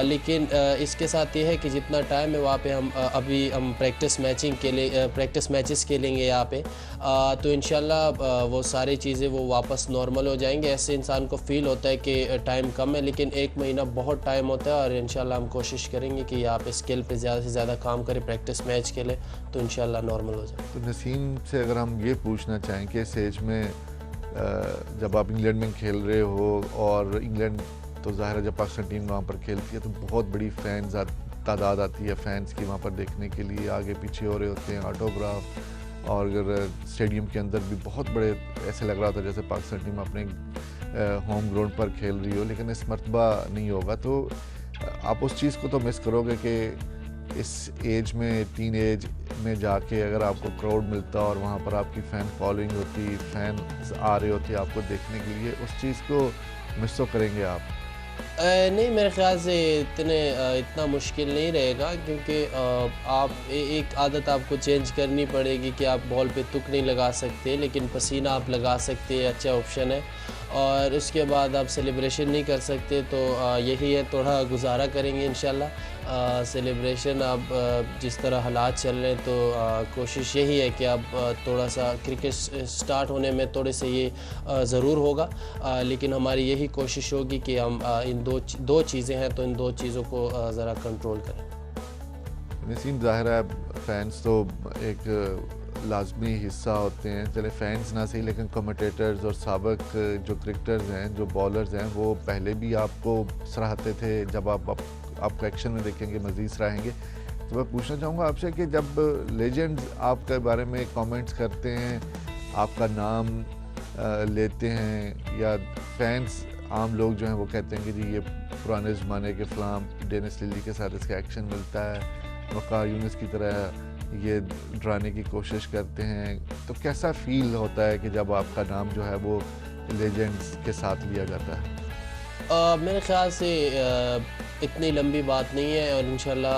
लेकिन इसके साथ ये है कि जितना टाइम है वहाँ पे अभी हम प्रैक्टिस मैचेस खेलेंगे यहाँ पे, तो इंशाल्लाह वो सारी चीज़ें वो वापस नॉर्मल हो जाएंगे। ऐसे इंसान को फ़ील होता है कि टाइम कम है, लेकिन 1 महीना बहुत टाइम होता है और इंशाल्लाह हम कोशिश करेंगे कि यहाँ पे स्किल पे ज़्यादा से ज़्यादा काम करें, प्रैक्टिस मैच खेलें, तो इंशाल्लाह नॉर्मल हो जाए। तो नसीम से अगर हम ये पूछना चाहें कि इस एज में जब आप इंग्लैंड में खेल रहे हो, और इंग्लैंड तो ज़ाहिर है जब पाकिस्तान टीम वहाँ पर खेलती है तो बहुत बड़ी तादाद आती है फैंस की वहाँ पर देखने के लिए, आगे पीछे हो रहे होते हैं, ऑटोग्राफ, और अगर स्टेडियम के अंदर भी बहुत बड़े ऐसे लग रहा था जैसे पाकिस्तान टीम अपने होम ग्राउंड पर खेल रही हो, लेकिन इस मरतबा नहीं होगा। तो आप उस चीज़ को तो मिस करोगे कि इस एज में, टीन एज में जाके अगर आपको क्राउड मिलता और वहाँ पर आपकी फ़ैन फॉलोइंग होती, फैंस आ रहे होते आपको देखने के लिए, उस चीज़ को मिस तो करेंगे आप? नहीं, मेरे ख़्याल से इतना मुश्किल नहीं रहेगा, क्योंकि एक आदत आपको चेंज करनी पड़ेगी कि आप बॉल पे तुक नहीं लगा सकते, लेकिन पसीना आप लगा सकते हैं, अच्छा ऑप्शन है। और उसके बाद आप सेलिब्रेशन नहीं कर सकते, तो यही है, थोड़ा गुजारा करेंगे इंशाल्लाह। सेलिब्रेशन आप जिस तरह हालात चल रहे हैं, तो कोशिश यही है कि आप थोड़ा सा क्रिकेट स्टार्ट होने में थोड़े से ये ज़रूर होगा, लेकिन हमारी यही कोशिश होगी कि हम इन दो चीज़ें हैं तो इन 2 चीज़ों को ज़रा कंट्रोल करें। नसीम, ज़ाहिर है फैंस तो एक लाजमी हिस्सा होते हैं, चले फैंस ना सही, लेकिन कमेंटेटर्स और साबिक जो क्रिकेटर्स हैं, जो बॉलर्स हैं, वो पहले भी आपको सराहते थे, जब आपको एक्शन में देखेंगे मज़ीद सराहेंगे। तो मैं पूछना चाहूँगा आपसे कि जब लेजेंड्स आपके बारे में कमेंट्स करते हैं, आपका नाम लेते हैं, या फैंस आम लोग जो हैं वो कहते हैं कि जी ये पुराने ज़माने के फ़िल्म डेनिस लिली के साथ इसका एक्शन मिलता है, वक़ार यूनिस की तरह ये डराने की कोशिश करते हैं, तो कैसा फ़ील होता है कि जब आपका नाम जो है वो लेजेंड्स के साथ लिया जाता है? मेरे ख़्याल से इतनी लंबी बात नहीं है, और इंशाल्लाह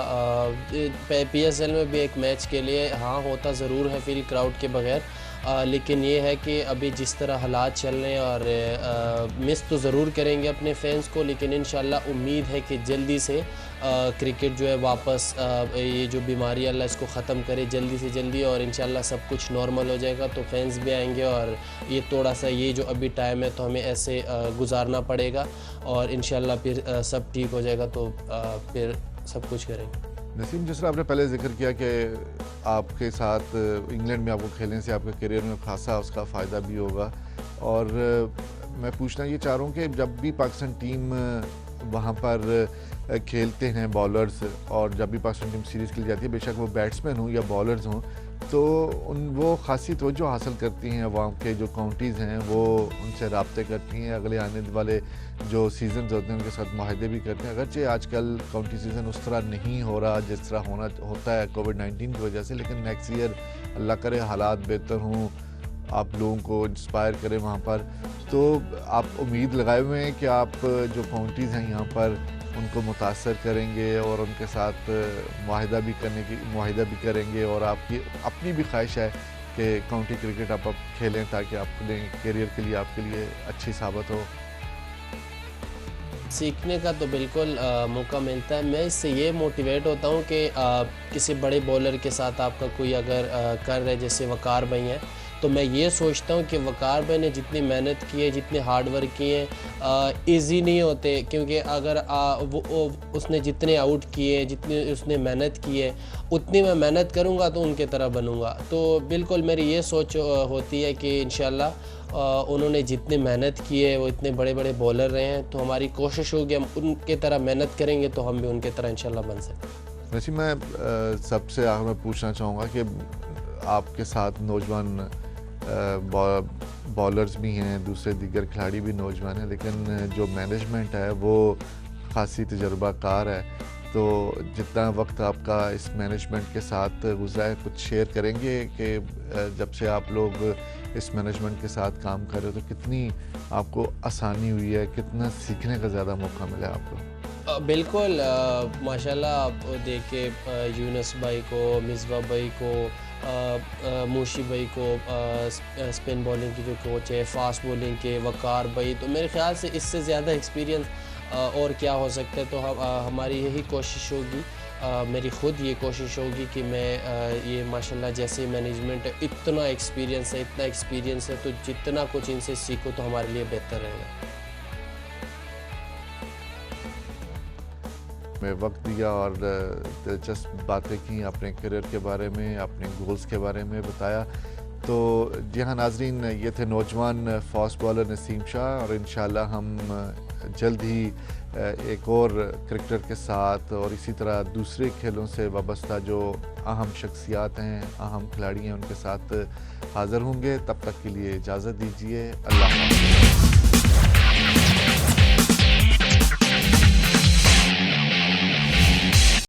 PSL में भी एक मैच के लिए हाँ होता ज़रूर है फ़ील क्राउड के बग़ैर, लेकिन ये है कि अभी जिस तरह हालात चल रहे हैं, और मिस तो ज़रूर करेंगे अपने फैंस को, लेकिन इंशाल्लाह उम्मीद है कि जल्दी से क्रिकेट जो है वापस ये जो बीमारी अल्लाह इसको ख़त्म करे जल्दी से जल्दी, और इंशाल्लाह सब कुछ नॉर्मल हो जाएगा, तो फैंस भी आएंगे, और ये थोड़ा सा ये जो अभी टाइम है तो हमें ऐसे गुजारना पड़ेगा, और इंशाल्लाह फिर सब ठीक हो जाएगा, तो फिर सब कुछ करेंगे। नसीम, जिस तरह आपने पहले जिक्र किया कि आपके साथ इंग्लैंड में आपको खेलने से आपके करियर में खासा उसका फ़ायदा भी होगा, और मैं पूछना ये चाह रहा हूँ कि जब भी पाकिस्तान टीम वहाँ पर खेलते हैं बॉलर्स, और जब भी पाकिस्तान टीम सीरीज़ खेली जाती है, बेशक वो बैट्समैन हों या बॉलर्स हों, तो वो ख़ासी तवज्जो हासिल करती हैं, वहाँ के जो काउंटीज़ हैं वो उनसे रब्ते करती हैं, अगले आने वाले जो सीज़न्स होते हैं उनके साथ माहिदे भी करते हैं। अगरचे आजकल काउंटी सीज़न उस तरह नहीं हो रहा जिस तरह होता है कोविड-19 की वजह से, लेकिन नेक्स्ट ईयर अल्लाह करे हालात बेहतर हों, आप लोगों को इंस्पायर करें वहाँ पर, तो आप उम्मीद लगाए हुए हैं कि आप जो काउंटीज़ हैं यहाँ पर उनको मुतासर करेंगे और उनके साथ मुआहिदा भी करेंगे, और आपकी अपनी भी ख्वाहिश है कि काउंटी क्रिकेट आप खेलें ताकि अपने करियर के लिए आपके लिए अच्छी साबित हो? सीखने का तो बिल्कुल मौका मिलता है। मैं इससे ये मोटिवेट होता हूँ कि किसी बड़े बॉलर के साथ आपका कोई अगर कर रहे, जैसे वकार भाई हैं, तो मैं ये सोचता हूँ कि वकार भाई ने जितनी मेहनत की है, जितने हार्ड वर्क किए हैं, ईज़ी नहीं होते, क्योंकि अगर उसने जितने आउट किए, जितनी उसने मेहनत की है, उतनी मैं मेहनत करूँगा तो उनके तरह बनूँगा। तो बिल्कुल मेरी ये सोच होती है कि इंशाल्लाह उन्होंने जितनी मेहनत की है, वो इतने बड़े बड़े बॉलर रहे हैं, तो हमारी कोशिश होगी हम उनके तरह मेहनत करेंगे तो हम भी उनके तरह इंशाल्लाह बन सकते। वैसे मैं सबसे आखिर में पूछना चाहूँगा कि आपके साथ नौजवान बॉलर्स भी हैं, दूसरे दीगर खिलाड़ी भी नौजवान हैं, लेकिन जो मैनेजमेंट है वो खासी तजर्बाकार है। तो जितना वक्त आपका इस मैनेजमेंट के साथ गुजरा है, कुछ शेयर करेंगे कि जब से आप लोग इस मैनेजमेंट के साथ काम कर रहे हो तो कितनी आपको आसानी हुई है, कितना सीखने का ज़्यादा मौका मिला आपको? बिल्कुल माशाल्लाह, आप देख के यूनुस भाई को, मिसबा भाई को, मूशी भाई को, स्पिन बॉलिंग की जो कोच है, फास्ट बॉलिंग के वकार भाई, तो मेरे ख्याल से इससे ज़्यादा एक्सपीरियंस और क्या हो सकता है। तो हमारी यही कोशिश होगी, मेरी ख़ुद ये कोशिश होगी कि मैं ये माशाल्लाह जैसे मैनेजमेंट इतना एक्सपीरियंस है तो जितना कुछ इनसे सीखो तो हमारे लिए बेहतर रहेगा। में वक्त दिया और दिलचस्प बातें की, अपने करियर के बारे में, अपने गोल्स के बारे में बताया। तो जी हाँ नाजरीन, ये थे नौजवान फास्ट बॉलर नसीम शाह, और इंशाल्लाह हम जल्द ही एक और क्रिकेटर के साथ और इसी तरह दूसरे खेलों से वाबस्ता जो अहम शख्सियात हैं, अहम खिलाड़ी हैं, उनके साथ हाज़िर होंगे। तब तक के लिए इजाज़त दीजिए। अल्लाह हाफ़िज़।